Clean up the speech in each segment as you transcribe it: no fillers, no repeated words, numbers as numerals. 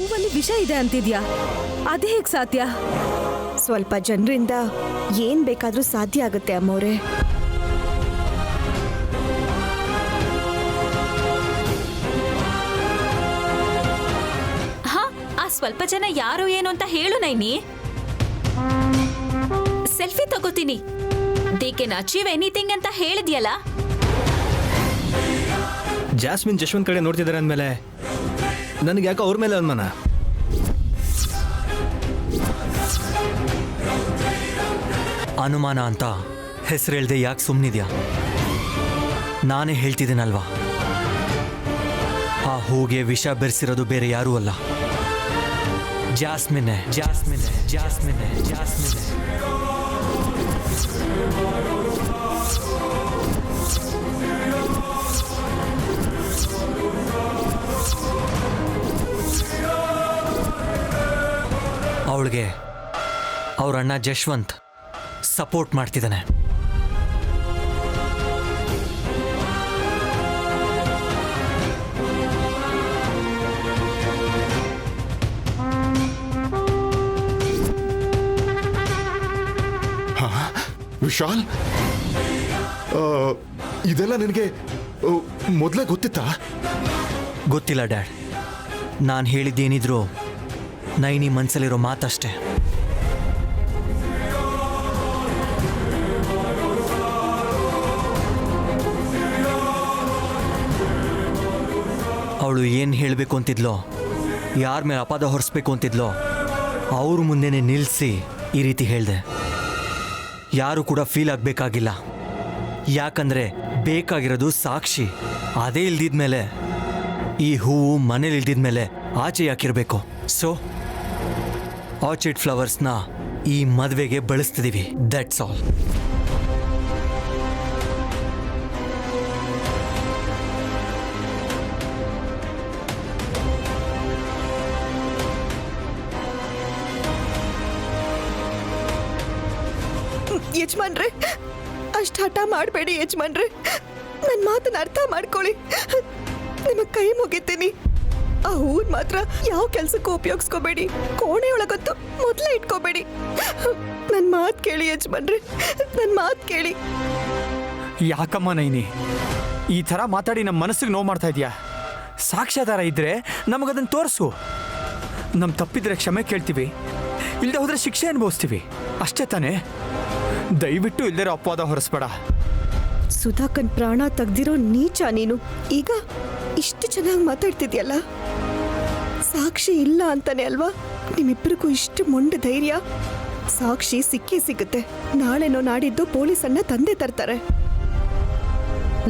ಹೂವಲ್ಲಿ ವಿಷ ಇದೆ ಅಂತಿದ್ಯಾ? ಅದೇ ಹೇಗ್ ಸಾಧ್ಯ? ಸ್ವಲ್ಪ ಜನರಿಂದ ಏನ್ ಬೇಕಾದ್ರೂ ಸಾಧ್ಯ ಆಗುತ್ತೆ ಅಮ್ಮೋರೆ. ಹಾ, ಆ ಸ್ವಲ್ಪ ಜನ ಯಾರು ಏನು ಅಂತ ಹೇಳು ನೈನಿ. ಸೆಲ್ಫಿ ತಗೋತೀನಿ. ದೇ ಕೆನ್ ಅಚೀವ್ ಎನಿಥಿಂಗ್ ಅಂತ ಹೇಳಿದ್ಯಲ್ಲ. ಜಾಸ್ಮಿನ್ ಜಶ್ವಂತ್ ಕಡೆ ನೋಡ್ತಿದ್ದಾರೆ ಅಂದಮೇಲೆ ನನಗೆ ಯಾಕೋ ಅವ್ರ ಮೇಲೆ ಅನುಮಾನ. ಅನುಮಾನ ಅಂತ ಹೆಸರು ಹೇಳ್ದೆ ಯಾಕೆ ಸುಮ್ಮನಿದ್ಯಾ? ನಾನೇ ಹೇಳ್ತಿದ್ದೀನಲ್ವಾ, ಆ ಹೂಗೆ ವಿಷ ಬೆರೆಸಿರೋದು ಬೇರೆ ಯಾರೂ ಅಲ್ಲ, ಜಾಸ್ಮಿನ್ನೇ ಜಾಸ್ಮಿನ್ನೇ ಜಾಸ್ಮಿನ್ನೇ ಜಾಸ್ಮಿನ್ನೇ. ಅವಳಿಗೆ ಅವ್ರ ಅಣ್ಣ ಜಶ್ವಂತ್ ಸಪೋರ್ಟ್ ಮಾಡ್ತಿದ್ದಾನೆ. ವಿಶಾಲ್, ಇದೆಲ್ಲ ನಿನಗೆ ಮೊದಲೇ ಗೊತ್ತಿತ್ತಾ? ಗೊತ್ತಿಲ್ಲ ಡ್ಯಾಡ್. ನಾನು ಹೇಳಿದ್ದೇನಿದ್ರು ನೈನಿ ಮನಸ್ಸಲ್ಲಿರೋ ಮಾತಷ್ಟೇ. ಅವಳು ಏನು ಹೇಳಬೇಕು ಅಂತಿದ್ಲೋ, ಯಾರ ಮೇಲೆ ಅಪವಾದ ಹೊರಿಸ್ಬೇಕು ಅಂತಿದ್ಲೋ ಅವ್ರ ಮುಂದೆನೇ ನಿಲ್ಲಿಸಿ ಈ ರೀತಿ ಹೇಳಿದೆ. ಯಾರು ಕೂಡ ಫೀಲ್ ಆಗಬೇಕಾಗಿಲ್ಲ, ಯಾಕಂದರೆ ಬೇಕಾಗಿರೋದು ಸಾಕ್ಷಿ. ಅದೇ ಇಲ್ದಿದ್ಮೇಲೆ ಈ ಹೂವು ಮನೇಲಿ ಇಲ್ದಿದ್ಮೇಲೆ ಆಚೆ ಯಾಕಿರಬೇಕು? ಸೊ ಆರ್ಚಿಡ್ ಫ್ಲವರ್ಸ್ನ ಈ ಮದುವೆಗೆ ಬಳಸ್ತಿದ್ದೀವಿ, ದಟ್ಸ್ ಆಲ್. ಯಜಮಾನ್ರೆ, ಅಷ್ಟು ಹಠ ಮಾಡಬೇಡಿ ಯಜಮಾನ್ರೆ. ನನ್ನ ಮಾತನ್ನ ಅರ್ಥ ಮಾಡ್ಕೊಳ್ಳಿ. ನಿಮಗೆ ಕೈ ಮುಗಿತೀನಿ. ಆ ಹೂನ್ ಮಾತ್ರ ಯಾವ ಕೆಲ್ಸಕ್ಕೂ ಉಪಯೋಗಿಸ್ಕೋಬೇಡಿ. ಕೋಣೆ ಒಳಗಂತೂ ಮೊದಲೇ ಇಟ್ಕೋಬೇಡಿ. ನನ್ನ ಮಾತು ಕೇಳಿ ಯಜಮಾನ್ರೆ, ನನ್ನ ಮಾತು ಕೇಳಿ. ಯಾಕಮ್ಮ ನೈನಿ ಈ ಥರ ಮಾತಾಡಿ ನಮ್ಮ ಮನಸ್ಸಿಗೆ ನೋವು ಮಾಡ್ತಾ ಇದೆಯಾ? ಸಾಕ್ಷ್ಯಾಧಾರ ಇದ್ರೆ ನಮಗದನ್ನು ತೋರಿಸು. ನಮ್ಮ ತಪ್ಪಿದ್ರೆ ಕ್ಷಮೆ ಕೇಳ್ತೀವಿ, ಇಲ್ಲದೆ ಹೋದ್ರೆ ಶಿಕ್ಷೆ ಅನುಭವಿಸ್ತೀವಿ, ಅಷ್ಟೇ ತಾನೇ? ದಯವಿಟ್ಟು ಇಲ್ದಿರೋ ಅಪವಾದ ಹೊರಿಸ್ಬೇಡ. ಸುಧಾಕನ್ ಪ್ರಾಣ ತೆಗ್ದಿರೋ ನೀಚ ನೀನು. ಈಗ ಇಷ್ಟು ಚೆನ್ನಾಗಿ ಮಾತಾಡ್ತಿದ್ಯಲ್ಲ, ಸಾಕ್ಷಿ ಇಲ್ಲ ಅಂತಾನೆ ಅಲ್ವಾ ನಿಮ್ಮಿಬ್ಬರಿಗೂ ಇಷ್ಟು ಮೊಂಡ ಧೈರ್ಯ? ಸಾಕ್ಷಿ ಸಿಕ್ಕೇ ಸಿಗುತ್ತೆ. ನಾಳೆನೋ ನಾಡಿದ್ದು ಪೊಲೀಸನ್ನ ತಂದೆ ತರ್ತಾರೆ.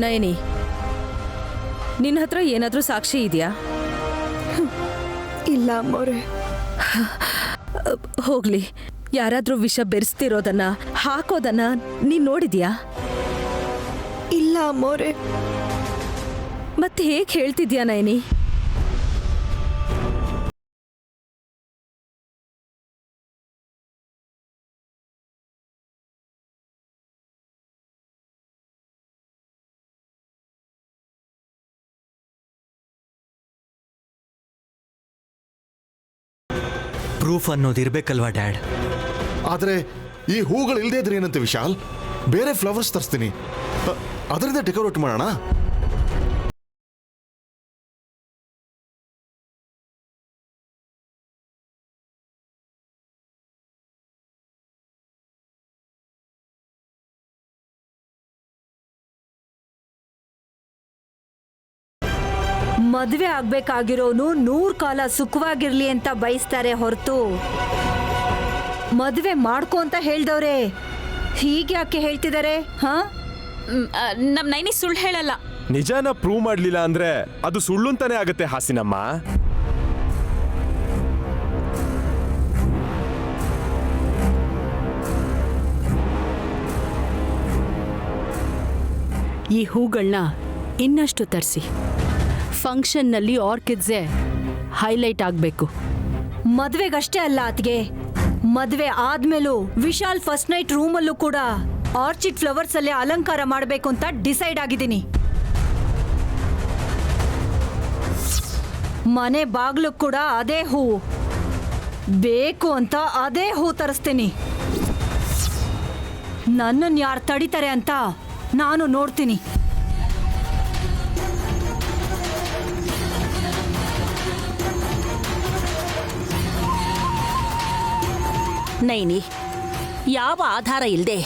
ನಯನಿ, ನಿನ್ನ ಹತ್ರ ಏನಾದ್ರೂ ಸಾಕ್ಷಿ ಇದೆಯಾ? ಇಲ್ಲ ಅಮ್ಮೋರೆ. ಹೋಗ್ಲಿ, ಯಾರಾದ್ರೂ ವಿಷ ಬೆರೆಸ್ತಿರೋದನ್ನ ಹಾಕೋದನ್ನ ನೀನ್ ನೋಡಿದ್ಯಾ? ಇಲ್ಲ ಅಮ್ಮೋರೆ. ಮತ್ತೆ ಹೇಗೆ ಹೇಳ್ತಿದ್ಯಾ ನಯನಿ? ಪ್ರೂಫ್ ಅನ್ನೋದು ಇರಬೇಕಲ್ವಾ ಡ್ಯಾಡ್? ಆದರೆ ಈ ಹೂಗಳು ಇಲ್ಲದೆ ಇದ್ರೆ ಏನಂತೆ ವಿಶಾಲ್? ಬೇರೆ ಫ್ಲವರ್ಸ್ ತರಿಸ್ತೀನಿ, ಅದರಿಂದ ಡೆಕೋರೇಟ್ ಮಾಡೋಣ. ಮದುವೆ ಆಗ್ಬೇಕಾಗಿರೋನು 100 ಕಾಲ ಸುಖವಾಗಿರ್ಲಿ ಅಂತ ಬಯಸ್ತಾರೆ ಹೊರತು ಮದುವೆ ಮಾಡ್ಕೊ ಅಂತ ಹೇಳ್ದವ್ರೆ ಹೀಗೆ ಯಾಕೆ ಹೇಳ್ತಿದ್ದಾರೆ? ಹಾ, ನಮ್ ನೈನಿ ಸುಳ್ಳು ಹೇಳಲ್ಲ. ನಿಜಾನ ಪ್ರೂವ್ ಮಾಡ್ಲಿಲ್ಲ ಅಂದ್ರೆ ಅದು ಸುಳ್ಳು ಅಂತಾನೆ ಆಗತ್ತೆ ಹಾಸಿನಮ್ಮ. ಈ ಹೂಗಳನ್ನ ಇನ್ನಷ್ಟು ತರಿಸಿ. ಫಂಕ್ಷನ್ನಲ್ಲಿ ಆರ್ಕಿಡ್ಸೇ ಹೈಲೈಟ್ ಆಗಬೇಕು. ಮದ್ವೆಗಷ್ಟೇ ಅಲ್ಲ ಅತ್ಗೆ, ಮದ್ವೆ ಆದ್ಮೇಲೂ ವಿಶಾಲ್ ಫಸ್ಟ್ ನೈಟ್ ರೂಮಲ್ಲೂ ಕೂಡ ಆರ್ಚಿಡ್ ಫ್ಲವರ್ಸ್ ಅಲ್ಲೇ ಅಲಂಕಾರ ಮಾಡಬೇಕು ಅಂತ ಡಿಸೈಡ್ ಆಗಿದ್ದೀನಿ. ಮನೆ ಬಾಗ್ಲು ಕೂಡ ಅದೇ ಹೂವು. ಬೇಕು ಅಂತ ಅದೇ ಹೂ ತರಿಸ್ತೀನಿ. ನನ್ನನ್ನು ಯಾರು ತಡಿತಾರೆ ಅಂತ ನಾನು ನೋಡ್ತೀನಿ. ನೈನಿ, ಯಾವ ಆಧಾರ ಇಲ್ಲದೆ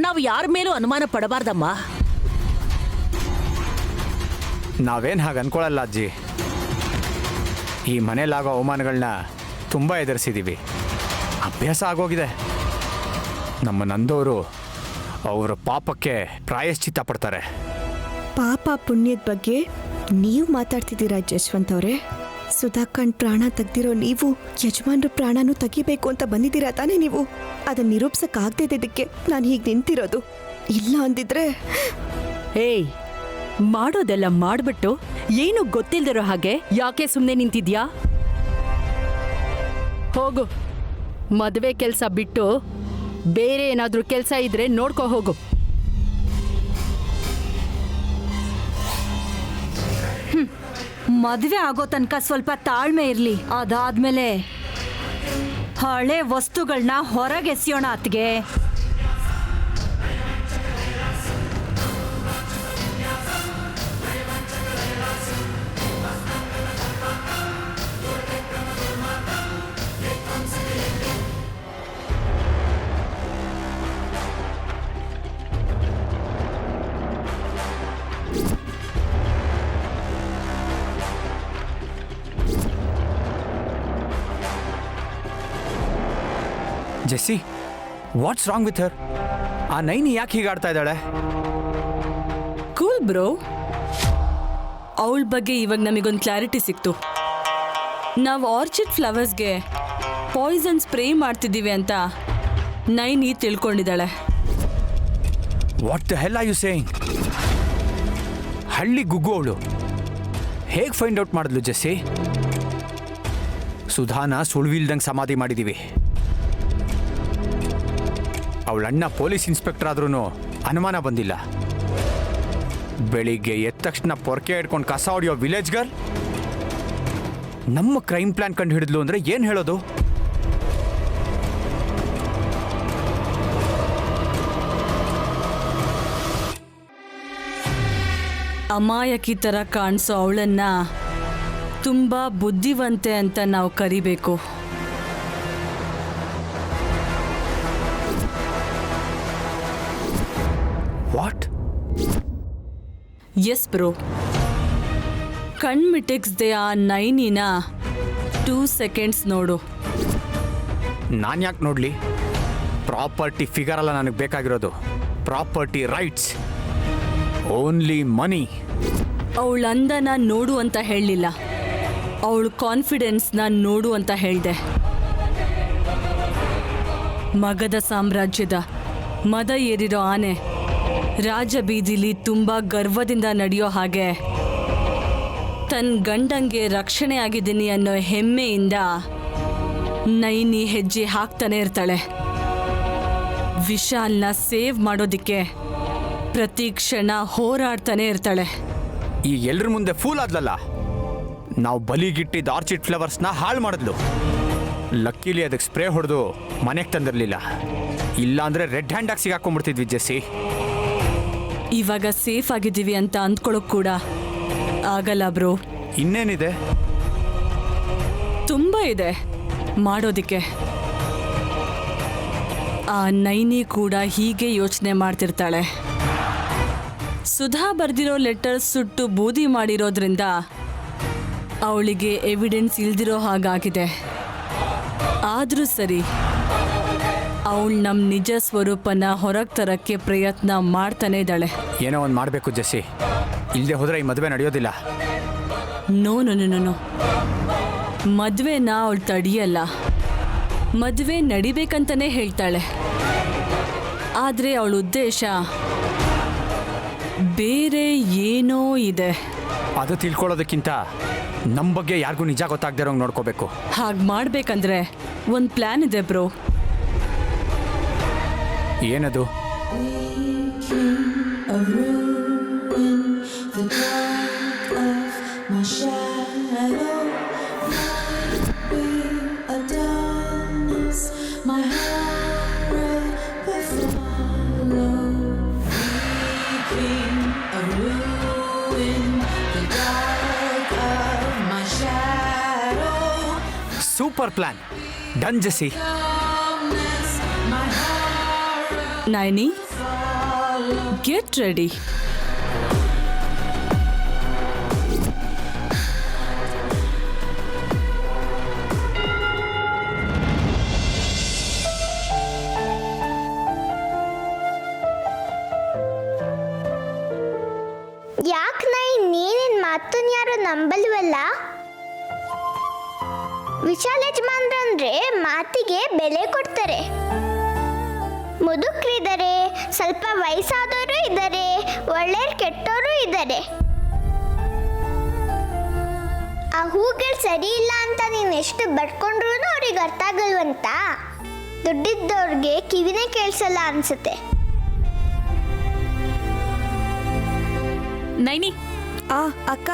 ನಾವು ಯಾರ ಮೇಲೂ ಅನುಮಾನ ಪಡಬಾರ್ದಮ್ಮ. ನಾವೇನು ಹಾಗೆ ಅನ್ಕೊಳ್ಳಲ್ಲ ಅಜ್ಜಿ. ಈ ಮನೇಲಾಗೋ ಅವಮಾನಗಳನ್ನ ತುಂಬ ಎದುರಿಸಿದ್ದೀವಿ, ಅಭ್ಯಾಸ ಆಗೋಗಿದೆ. ನಮ್ಮ ನಂದವರು ಅವರ ಪಾಪಕ್ಕೆ ಪ್ರಾಯಶ್ಚಿತ್ತ ಪಡ್ತಾರೆ. ಪಾಪ ಪುಣ್ಯದ ಬಗ್ಗೆ ನೀವು ಮಾತಾಡ್ತಿದ್ದೀರಾ ಜಶ್ವಂತ್ ಅವರೇ? ಸುಧಾಕಣ್ ಪ್ರಾಣ ತೆಗ್ದಿರೋ ನೀವು ಯಜಮಾನ್ರ ಪ್ರಾಣನೂ ತೆಗಿಬೇಕು ಅಂತ ಬಂದಿದ್ದೀರಾ ತಾನೇ ನೀವು? ಅದನ್ನ ನಿರೂಪಿಸಕ್ಕಾಗದೇ ಇದ್ದಕ್ಕೆ ನಾನು ಹೀಗೆ ನಿಂತಿರೋದು. ಇಲ್ಲ ಅಂದಿದ್ರೆ ಏಯ್, ಮಾಡೋದೆಲ್ಲ ಮಾಡ್ಬಿಟ್ಟು ಏನು ಗೊತ್ತಿಲ್ದಿರೋ ಹಾಗೆ ಯಾಕೆ ಸುಮ್ಮನೆ ನಿಂತಿದ್ಯಾ? ಹೋಗು, ಮದುವೆ ಕೆಲಸ ಬಿಟ್ಟು ಬೇರೆ ಏನಾದ್ರೂ ಕೆಲಸ ಇದ್ರೆ ನೋಡ್ಕೊ ಹೋಗು. ಮದುವೆ ಆಗೋ ತನಕ ಸ್ವಲ್ಪ ತಾಳ್ಮೆ ಇರಲಿ. ಅದಾದ್ಮೇಲೆ ಹಳೆ ವಸ್ತುಗಳನ್ನ ಹೊರಗೆಸೆಯೋಣ ಅತ್ಗೆ. Jessie, what's wrong with her? ಆ ನೈನಿ ಯಾಕೆ ಹೀಗಾಡ್ತಾ ಇದ್ದಾಳೆ? ಕೂಲ್ ಬ್ರೋ, ಅವಳ ಬಗ್ಗೆ ಇವಾಗ ನಮಗೊಂದು ಕ್ಲಾರಿಟಿ ಸಿಕ್ತು. ನಾವು ಆರ್ಚಿಡ್ ಫ್ಲವರ್ಸ್ಗೆ ಪಾಯ್ಸನ್ ಸ್ಪ್ರೇ ಮಾಡ್ತಿದ್ದೀವಿ ಅಂತ ನೈನಿ ತಿಳ್ಕೊಂಡಿದ್ದಾಳೆ. What the hell are you saying? ಹಳ್ಳಿ ಗುಗ್ಗು ಅವಳು ಹೇಗೆ ಫೈಂಡ್ ಔಟ್ ಮಾಡಿದ್ಲು ಜೆಸ್ಸಿ? ಸುಧಾನ ಸುಳ್ವಿಲ್ದಂಗೆ ಸಮಾಧಿ ಮಾಡಿದ್ದೀವಿ. ಅವಳಣ್ಣ ಪೊಲೀಸ್ ಇನ್ಸ್ಪೆಕ್ಟರ್ ಆದ್ರೂ ಅನುಮಾನ ಬಂದಿಲ್ಲ. ಬೆಳಿಗ್ಗೆ ಎದ್ದ ತಕ್ಷಣ ಪೊರ್ಕೆ ಹಿಡ್ಕೊಂಡು ಕಸ ಹೊಡೆಯೋ ವಿಲೇಜ್ ಗರ್ಲ್ ನಮ್ಮ ಕ್ರೈಮ್ ಪ್ಲಾನ್ ಕಂಡು ಹಿಡಿದ್ಲು ಅಂದ್ರೆ ಏನು ಹೇಳೋದು? ಅಮಾಯಕಿ ಥರ ಕಾಣಿಸೋ ಅವಳನ್ನ ತುಂಬ ಬುದ್ಧಿವಂತೆ ಅಂತ ನಾವು ಕರಿಬೇಕು. ವಾಟ್? ಎಸ್ ಬ್ರೋ, ಕಣ್ಮಿಟಿಕ್ಸ್ದೆ ಆ ನೈನಿನ 2 ಸೆಕೆಂಡ್ಸ್ ನೋಡು. ನಾನು ಯಾಕೆ ನೋಡಲಿ? ಪ್ರಾಪರ್ಟಿ ಫಿಗರ್ ಅಲ್ಲ ನನಗೆ ಬೇಕಾಗಿರೋದು, ಪ್ರಾಪರ್ಟಿ ರೈಟ್ಸ್, ಓನ್ಲಿ ಮನಿ. ಅವಳ ಅಂದನ ನೋಡು ಅಂತ ಹೇಳಲಿಲ್ಲ, ಅವಳ ಕಾನ್ಫಿಡೆನ್ಸ್ನ ನೋಡು ಅಂತ ಹೇಳಿದೆ. ಮಗಧ ಸಾಮ್ರಾಜ್ಯದ ಮದ ಏರಿರೋ ಆನೆ ರಾಜ ಬೀದಿಲಿ ತುಂಬ ಗರ್ವದಿಂದ ನಡೆಯೋ ಹಾಗೆ ತನ್ನ ಗಂಡಂಗೆ ರಕ್ಷಣೆ ಆಗಿದ್ದೀನಿ ಅನ್ನೋ ಹೆಮ್ಮೆಯಿಂದ ನೈನಿ ಹೆಜ್ಜೆ ಹಾಕ್ತಾನೆ ಇರ್ತಾಳೆ. ವಿಶಾಲ್ನ ಸೇವ್ ಮಾಡೋದಿಕ್ಕೆ ಪ್ರತಿ ಕ್ಷಣ ಹೋರಾಡ್ತಾನೆ ಇರ್ತಾಳೆ. ಈ ಎಲ್ಲರ ಮುಂದೆ ಫೂಲ್ ಆದ್ಲಲ್ಲ, ನಾವು ಬಲಿಗಿಟ್ಟಿದ್ದ ಆರ್ಚಿಡ್ ಫ್ಲವರ್ಸ್ನ ಹಾಳು ಮಾಡಿದ್ಲು. ಲಕ್ಕಿಲಿ ಅದಕ್ಕೆ ಸ್ಪ್ರೇ ಹೊಡೆದು ಮನೆಗೆ ತಂದಿರಲಿಲ್ಲ, ಇಲ್ಲಾಂದ್ರೆ ರೆಡ್ ಹ್ಯಾಂಡಾಗಿ ಸಿಗಾಕೊಂಡ್ಬಿಡ್ತಿದ್ವಿ ಜೆಸ್ಸಿ. ಇವಾಗ ಸೇಫ್ ಆಗಿದ್ದೀವಿ ಅಂತ ಅಂದ್ಕೊಳ್ಳೋಕ್ ಕೂಡ ಆಗಲ್ಲ ಬ್ರೋ. ಇನ್ನೇನಿದೆ? ತುಂಬ ಇದೆ ಮಾಡೋದಿಕ್ಕೆ. ಆ ನೈನಿ ಕೂಡ ಹೀಗೆ ಯೋಚನೆ ಮಾಡ್ತಿರ್ತಾಳೆ. ಸುಧಾ ಬರ್ದಿರೋ ಲೆಟರ್ ಸುಟ್ಟು ಬೂದಿ ಮಾಡಿರೋದ್ರಿಂದ ಅವಳಿಗೆ ಎವಿಡೆನ್ಸ್ ಇಲ್ದಿರೋ ಹಾಗಾಗಿದೆ. ಆದರೂ ಸರಿ, ಅವಳು ನಮ್ಮ ನಿಜ ಸ್ವರೂಪನ ಹೊರಗೆ ತರಕ್ಕೆ ಪ್ರಯತ್ನ ಮಾಡ್ತಾನೆ ಇದ್ದಾಳೆ. ಏನೋ ಒಂದು ಮಾಡಬೇಕು ಜೆಸ್ಸಿ, ಇಲ್ಲದೆ ಹೋದರೆ ಈ ಮದುವೆ ನಡೆಯೋದಿಲ್ಲ. ನೋ ನೋ ನೋ ನೋ, ಮದುವೆನ ಅವಳು ತಡಿಯಲ್ಲ. ಮದುವೆ ನಡಿಬೇಕಂತಲೇ ಹೇಳ್ತಾಳೆ. ಆದರೆ ಅವಳ ಉದ್ದೇಶ ಬೇರೆ ಏನೋ ಇದೆ. ಅದು ತಿಳ್ಕೊಳ್ಳೋದಕ್ಕಿಂತ ನಮ್ಮ ಬಗ್ಗೆ ಯಾರಿಗೂ ನಿಜ ಗೊತ್ತಾಗ್ದಿರೋಂಗೆ ನೋಡ್ಕೋಬೇಕು. ಹಾಗೆ ಮಾಡಬೇಕಂದ್ರೆ ಒಂದು ಪ್ಲ್ಯಾನ್ ಇದೆ ಬ್ರೋ. ಏನದು? A room in the dark of my shadow. Super plan. Done Jessie. Naini, get ready. ಯಾಕೆ ನೀನಿನ್ ಮಾತನ್ನ ಯಾರು ನಂಬಲ್ವಲ್ಲ? ವಿಶಾಲ್ ಯಜಮಾನ್ರಂದ್ರೆ ಮಾತಿಗೆ ಬೆಲೆ ಕೊಡ್ತಾರೆ. ಮುದುಕರಿದ್ದಾರೆ, ಸ್ವಲ್ಪ ವಯಸ್ಸಾದವರು ಇದ್ದಾರೆ, ಒಳ್ಳೆ ಕೆಟ್ಟವರು ಇದ್ದಾರೆ. ಆ ಹೂಗಳು ಸರಿ ಇಲ್ಲ ಅಂತ ನೀನು ಎಷ್ಟು ಬಡ್ಕೊಂಡ್ರೂ ಅವ್ರಿಗೆ ಅರ್ಥ ಆಗಲ್ವಂತ. ದುಡ್ಡಿದ್ದವ್ರಿಗೆ ಕಿವಿನೇ ಕೇಳಿಸಲ್ಲ ಅನ್ಸುತ್ತೆ. ನೈನಿ, ಅಕ್ಕ,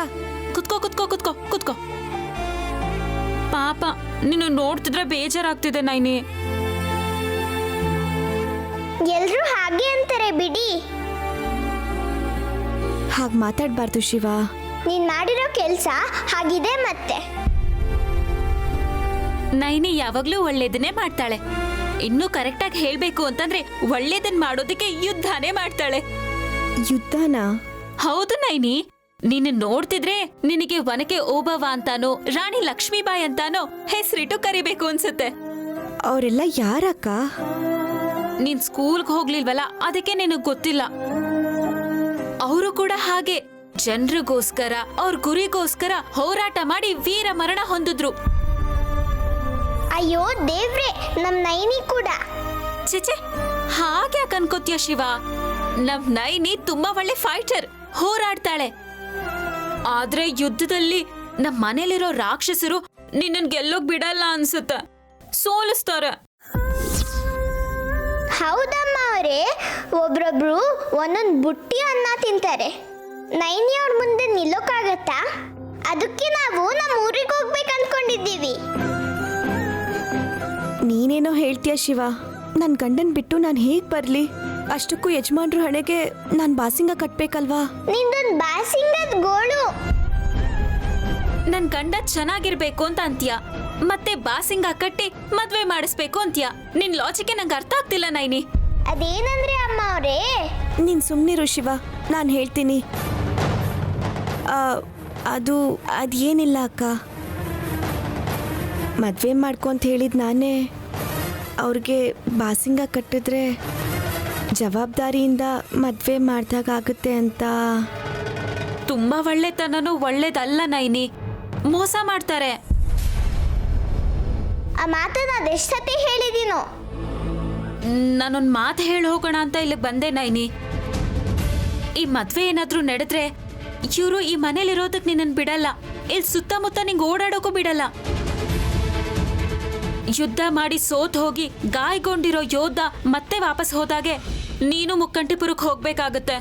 ಕುತ್ಕೋ ಕುತ್ಕೋ ಕುತ್ಕೋ ಕುತ್ಕೋ. ಪಾಪ ನೀನು ನೋಡ್ತಿದ್ರೆ ಬೇಜಾರಾಗ್ತಿದೆ ನೈನಿ. ಎಲ್ರೂ ಹಾಗೆ ಅಂತಾರೆ ಬಿಡಿ. ಹಾಗೆ ಮಾತಾಡಬಾರ್ದು ಶಿವ. ನೀನ್ ಮಾಡಿರೋ ಕೆಲಸ ಹಾಗಿದೆ. ಮತ್ತೆ ನೈನಿ ಯಾವಾಗ್ಲೂ ಒಳ್ಳೇದನ್ನೇ ಮಾಡ್ತಾಳೆ. ಇನ್ನೂ ಕರೆಕ್ಟಾಗಿ ಹೇಳ್ಬೇಕು ಅಂತಂದ್ರೆ ಒಳ್ಳೇದನ್ ಮಾಡೋದಕ್ಕೆ ಯುದ್ಧನೇ ಮಾಡ್ತಾಳೆ. ಯುದ್ಧನಾ? ಹೌದು ನೈನಿ, ನೀನು ನೋಡ್ತಿದ್ರೆ ನಿನಗೆ ಒನಕೆ ಓಬವ್ವ ಅಂತಾನೋ ರಾಣಿ ಲಕ್ಷ್ಮೀಬಾಯಿ ಅಂತಾನೋ ಹೆಸರಿಟ್ಟು ಕರಿಬೇಕು ಅನ್ಸುತ್ತೆ. ಅವರೆಲ್ಲ ಯಾರಕ್ಕ? ನೀನ್ ಸ್ಕೂಲ್ಗೆ ಹೋಗ್ಲಿಲ್ವಲ್ಲ, ಅದಕ್ಕೆ ನಿನಗ್ ಗೊತ್ತಿಲ್ಲ. ಅವರು ಕೂಡ ಹಾಗೆ ಜನರಿಗೋಸ್ಕರ ಅವ್ರ ಗುರಿಗೋಸ್ಕರ ಹೋರಾಟ ಮಾಡಿ ವೀರ ಮರಣ ಹೊಂದಿದ್ರು. ಅಯ್ಯೋ ದೇವ್ರೆ, ನಮ್ ನೈನಿ ಕೂಡ. ಚಿಚೆ, ಹಾಗೆ ಅನ್ಕೋತೀಯ ಶಿವ? ನಮ್ ನೈನಿ ತುಂಬಾ ಒಳ್ಳೆ ಫೈಟರ್, ಹೋರಾಡ್ತಾಳೆ. ಆದ್ರೆ ಯುದ್ಧದಲ್ಲಿ ನಮ್ ಮನೇಲಿರೋ ರಾಕ್ಷಸರು ನಿನ್ನನ್ ಗೆಲ್ಲೋಗ್ ಬಿಡಲ್ಲ ಅನ್ಸುತ್ತೆ, ಸೋಲಿಸ್ತಾರೆ. ಹೌದಮ್ಮ ಅವರೇ, ಒಬ್ರೊಬ್ರು ಒಂದೊಂದು ಬುಟ್ಟಿ ಅನ್ನ ತಿಂತಾರೆ. ನೈನಿ ಅವ್ರ ಮುಂದೆ ನಿಲ್ಲೋಕ್ಕಾಗತ್ತಾ? ಅದಕ್ಕೆ ನಾವು ನಮ್ಮ ಊರಿಗೆ ಹೋಗ್ಬೇಕು ಅನ್ಕೊಂಡಿದ್ದೀವಿ. ನೀನೇನೋ ಹೇಳ್ತೀಯ ಶಿವ. ನನ್ನ ಗಂಡನ್ ಬಿಟ್ಟು ನಾನು ಹೇಗೆ ಬರಲಿ? ಅಷ್ಟಕ್ಕೂ ಯಜಮಾನ್ರು ಹಣೆಗೆ ನಾನು ಬಾಸಿಂಗ ಕಟ್ಬೇಕಲ್ವಾ? ನಿಂದೊಂದು ಬಾಸಿಂಗದ ಗೋಳು. ನನ್ ಗಂಡ ಚೆನ್ನಾಗಿರ್ಬೇಕು ಅಂತ ಅಂತೀಯ, ಮತ್ತೆ ಬಾಸಿಂಗ ಕಟ್ಟಿ ಮದ್ವೆ ಮಾಡಿಸ್ಬೇಕು ಅಂತೀಯ. ನಿನ್ ಲಾಜಿಕ್ ನಂಗೆ ಅರ್ಥ ಆಗ್ತಿಲ್ಲ ನೈನಿ. ಅದೇನಂದ್ರೆ ಅಮ್ಮ ಅವರೇ, ನೀನು ಸುಮ್ಮನಿರು ಶಿವ, ನಾನು ಹೇಳ್ತೀನಿ. ಅದೇನಿಲ್ಲ ಅಕ್ಕ. ಮದುವೆ ಮಾಡ್ಕೊ ಅಂತ ಹೇಳಿದ್ ನಾನೇ. ಅವ್ರಿಗೆ ಬಾಸಿಂಗ ಕಟ್ಟಿದ್ರೆ ಜವಾಬ್ದಾರಿಯಿಂದ ಮದುವೆ ಮಾಡ್ದಾಗುತ್ತೆ ಅಂತ. ತುಂಬಾ ಒಳ್ಳೆತನನೂ ಒಳ್ಳೇದಲ್ಲ ನೈನಿ, ಮೋಸ ಮಾಡ್ತಾರೆ. ಆ ಮಾತನ್ನ ಅದೆಷ್ಟು ಸತಿ ಹೇಳಿದೀನೋ. ನಾನೊಂದು ಮಾತು ಹೇಳಿ ಹೋಗೋಣ ಅಂತ ಇಲ್ಲಿಗೆ ಬಂದೆ ನೈನಿ. ಈ ಮದ್ವೆ ಏನಾದ್ರೂ ನಡೆದ್ರೆ ಇವರು ಈ ಮನೇಲಿರೋದಕ್ಕೆ ನಿನ್ನನ್ನು ಬಿಡಲ್ಲ. ಇಲ್ಲಿ ಸುತ್ತಮುತ್ತ ನಿಂಗೆ ಓಡಾಡೋಕ್ಕೂ ಬಿಡಲ್ಲ. ಯುದ್ಧ ಮಾಡಿ ಸೋತ್ ಹೋಗಿ ಗಾಯಗೊಂಡಿರೋ ಯೋಧ ಮತ್ತೆ ವಾಪಸ್ ಹೋದಾಗೆ ನೀನು ಮುಕ್ಕಂಟಿಪುರಕ್ಕೆ ಹೋಗ್ಬೇಕಾಗತ್ತೆ.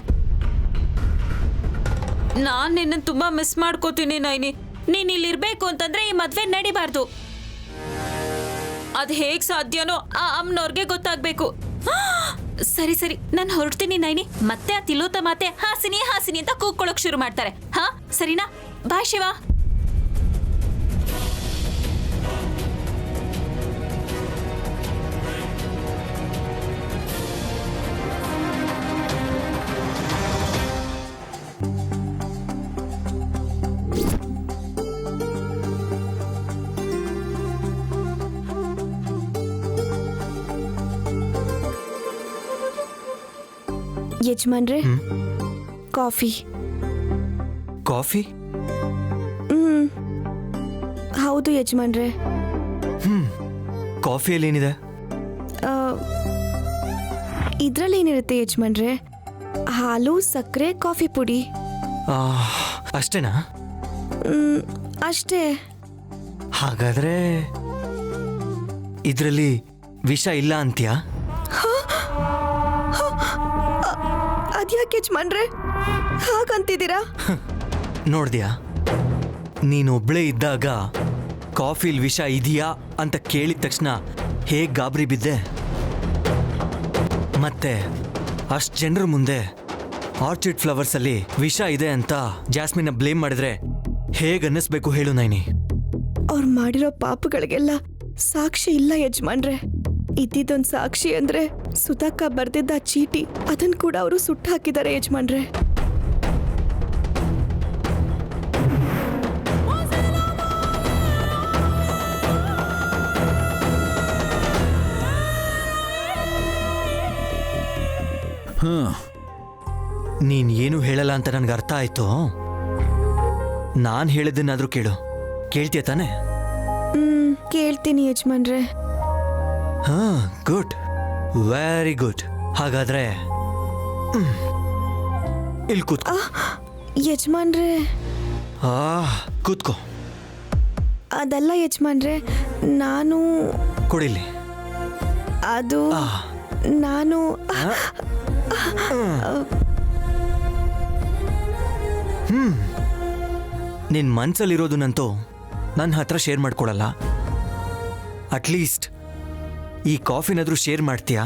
ನಾನ್ ನಿನ್ನನ್ನು ತುಂಬಾ ಮಿಸ್ ಮಾಡ್ಕೋತೀನಿ ನೈನಿ. ನೀನ್ ಇಲ್ಲಿರ್ಬೇಕು ಅಂತಂದ್ರೆ ಈ ಮದ್ವೆ ನಡಿಬಾರ್ದು. ಅದ್ ಹೇಗ್ ಸಾಧ್ಯನೋ ಆ ಅಮ್ಮನವ್ರಿಗೆ ಗೊತ್ತಾಗ್ಬೇಕು. ಸರಿ ಸರಿ, ನಾನು ಹೊರಡ್ತೀನಿ ನೈನಿ. ಮತ್ತೆ ಆ ತಿಲೋತ ಮಾತೆ ಹಾಸಿನಿ ಹಾಸಿನಿ ಅಂತ ಕೂಗ್ಕೊಳಕ್ ಶುರು ಮಾಡ್ತಾರೆ. ಹಾ ಸರಿನಾ? ಬಾಯ್ ಶಿವ. ಯಜಮಾನ್ರೆ, ಕಾಫಿ. ಕಾಫಿ? ಹೌದು ಯಜಮಾನ್ರೆ. ಕಾಫಿಯಲ್ಲಿ ಏನಿದೆ? ಇದ್ರಲ್ಲಿ ಏನಿರುತ್ತೆ ಯಜಮಾನ್ರೆ? ಹಾಲು, ಸಕ್ಕರೆ, ಕಾಫಿ ಪುಡಿ. ಅಷ್ಟೇನಾ? ಅಷ್ಟೇ. ಹಾಗಾದ್ರೆ ಇದರಲ್ಲಿ ವಿಷ ಇಲ್ಲ ಅಂತ್ಯಾ? ಅದ್ಯಾಕೆ ಯಜಮಾನ್ರೆ ಹಾಗಂತಿದ್ದೀರಾ? ನೋಡ್ದ್ಯಾ, ನೀನೊಬ್ಳೇ ಇದ್ದಾಗ ಕಾಫಿಲ್ ವಿಷ ಇದೆಯಾ ಅಂತ ಕೇಳಿದ ತಕ್ಷಣ ಹೇಗೆ ಗಾಬರಿ ಬಿದ್ದೆ. ಮತ್ತೆ ಅಷ್ಟು ಜನರ ಮುಂದೆ ಆರ್ಚಿಡ್ ಫ್ಲವರ್ಸಲ್ಲಿ ವಿಷ ಇದೆ ಅಂತ ಜಾಸ್ಮಿನ್ನ ಬ್ಲೇಮ್ ಮಾಡಿದ್ರೆ ಹೇಗೆ ಅನ್ನಿಸ್ಬೇಕು ಹೇಳು ನೈನಿ? ಅವ್ರು ಮಾಡಿರೋ ಪಾಪಗಳಿಗೆಲ್ಲ ಸಾಕ್ಷಿ ಇಲ್ಲ ಯಜಮಾನ್ರೆ. ಇದ್ದಿದ್ದೊಂದು ಸಾಕ್ಷಿ ಅಂದ್ರೆ ಸುಧಾಕ ಬರ್ದಿದ್ದ ಚೀಟಿ, ಅದನ್ನ ಕೂಡ ಅವರು ಸುಟ್ಟು ಹಾಕಿದ್ದಾರೆ ಯಜಮಾನ್ರೆ. ನೀನ್ ಏನು ಹೇಳಲ್ಲ ಅಂತ ನನ್ಗೆ ಅರ್ಥ ಆಯ್ತು. ನಾನು ಹೇಳಿದ್ದನ್ನಾದ್ರೂ ಕೇಳು. ಕೇಳ್ತೀಯ ತಾನೆ? ಕೇಳ್ತೀನಿ ಯಜಮಾನ್ರೆ. ಹಾ, ಗುಡ್, ವೆರಿ ಗುಡ್. ಹಾಗಾದ್ರೆ ಇಲ್ಲಿ ಕೂತ್ಕೋ. ಯಜಮಾನ್ರೆ ಕೂತ್ಕೋ. ಅದಲ್ಲ ಯಜಮಾನ್ರೆ, ನಾನು ಕೊಡಿಲಿ. ಅದು ನಾನು ನಿನ್ ಮನ್ಸಲ್ಲಿರೋದನ್ನಂತೂ ನನ್ನ ಹತ್ರ ಶೇರ್ ಮಾಡ್ಕೊಳಲ್ಲ. ಅಟ್ಲೀಸ್ಟ್ ಈ ಕಾಫಿನಾದ್ರೂ ಶೇರ್ ಮಾಡ್ತೀಯಾ?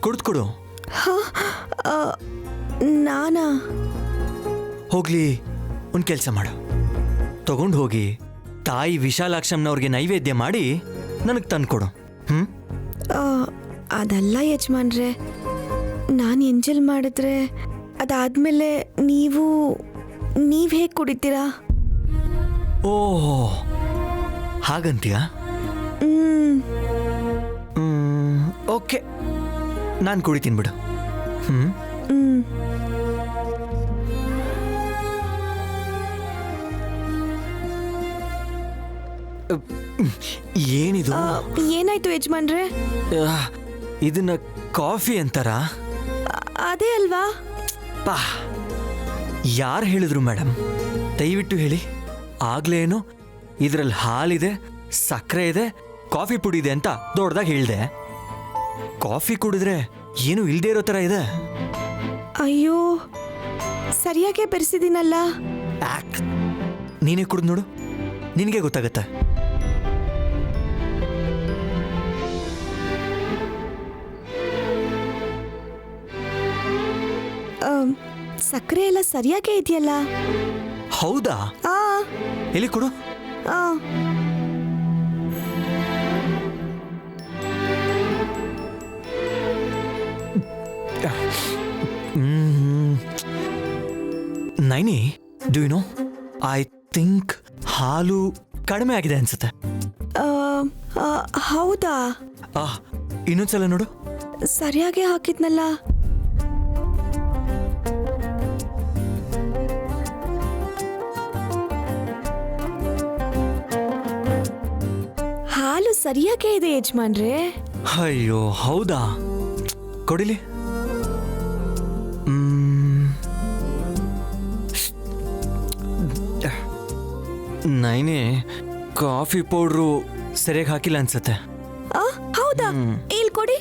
ಕುಡ್ದು ನಾನಾ? ಹೋಗ್ಲಿ, ಒಂದು ಕೆಲಸ ಮಾಡು. ತಗೊಂಡು ಹೋಗಿ ತಾಯಿ ವಿಶಾಲಾಕ್ಷಮ್ಮನವ್ರಿಗೆ ನೈವೇದ್ಯ ಮಾಡಿ ನನಗೆ ತಂದ್ಕೊಡು. ಅದಲ್ಲ ಯಜಮಾನ್ರೆ, ನಾನು ಎಂಜಲ್ ಮಾಡಿದ್ರೆ ಅದಾದ್ಮೇಲೆ ನೀವು ಹೇಗೆ ಕುಡಿತೀರಾ? ಓಹೋ, ಹಾಗಂತೀಯಾ? ಓಕೆ, ನಾನು ಕುಡಿತೀನಿ ಬಿಡು. ಏನಿದು? ಏನಾಯ್ತು ಯಜಮಾನ್ರೆ? ಇದನ್ನ ಕಾಫಿ ಅಂತಾರ? ಅದೇ ಅಲ್ವಾ? ಯಾರು ಹೇಳಿದ್ರು ಮೇಡಮ್? ದಯವಿಟ್ಟು ಹೇಳಿ. ಆಗ್ಲೇನು ಇದರಲ್ಲಿ ಹಾಲಿದೆ, ಸಕ್ಕರೆ ಇದೆ, ಕಾಫಿ ಪುಡಿ ಇದೆ ಅಂತ ದೊಡ್ಡದಾಗಿ ಹೇಳ್ದೆ. ಕಾಫಿ ಕುಡಿದ್ರೆ ಏನು ಇಲ್ದೇ ಇರೋ ಥರ ಇದೆ. ಅಯ್ಯೋ, ಸರಿಯಾಗೇ ಬೆರೆಸಿದ್ದೀನಲ್ಲ. ನೀನೇ ಕುಡಿದು ನೋಡು, ನಿನಗೆ ಗೊತ್ತಾಗತ್ತೆ. ಸಕ್ಕರೆ ಎಲ್ಲ ಸರಿಯಾಗೇ ಇದೆಯಲ್ಲ? ಹೌದಾ? ಎಲ್ಲಿ ಕೊಡು. Naini, do you know, I think ಹಾಲು ಕಡಿಮೆ ಆಗಿದೆ ಅನ್ಸುತ್ತೆ. ಹೌದಾ? ಇನ್ನೊಂದ್ಸಲ ನೋಡು. ಸರಿಯಾಗೇ ಹಾಕಿದ್ನಲ್ಲ. ಹಾಲು ಸರಿಯಾಗೇ ಇದೆ ಯಜಮಾನ್ರೆ. ಅಯ್ಯೋ, ಹೌದಾ? ಕೊಡಿಲಿ. ನೈನೇ, ಕಾಫಿ ಪೌಡ್ರು ಸರಿಯಾಗಿ ಹಾಕಿಲ್ಲ ಅನ್ಸತ್ತೆ. ಹೌದಾ? ಇಲ್ಲಿ ಕೊಡಿ.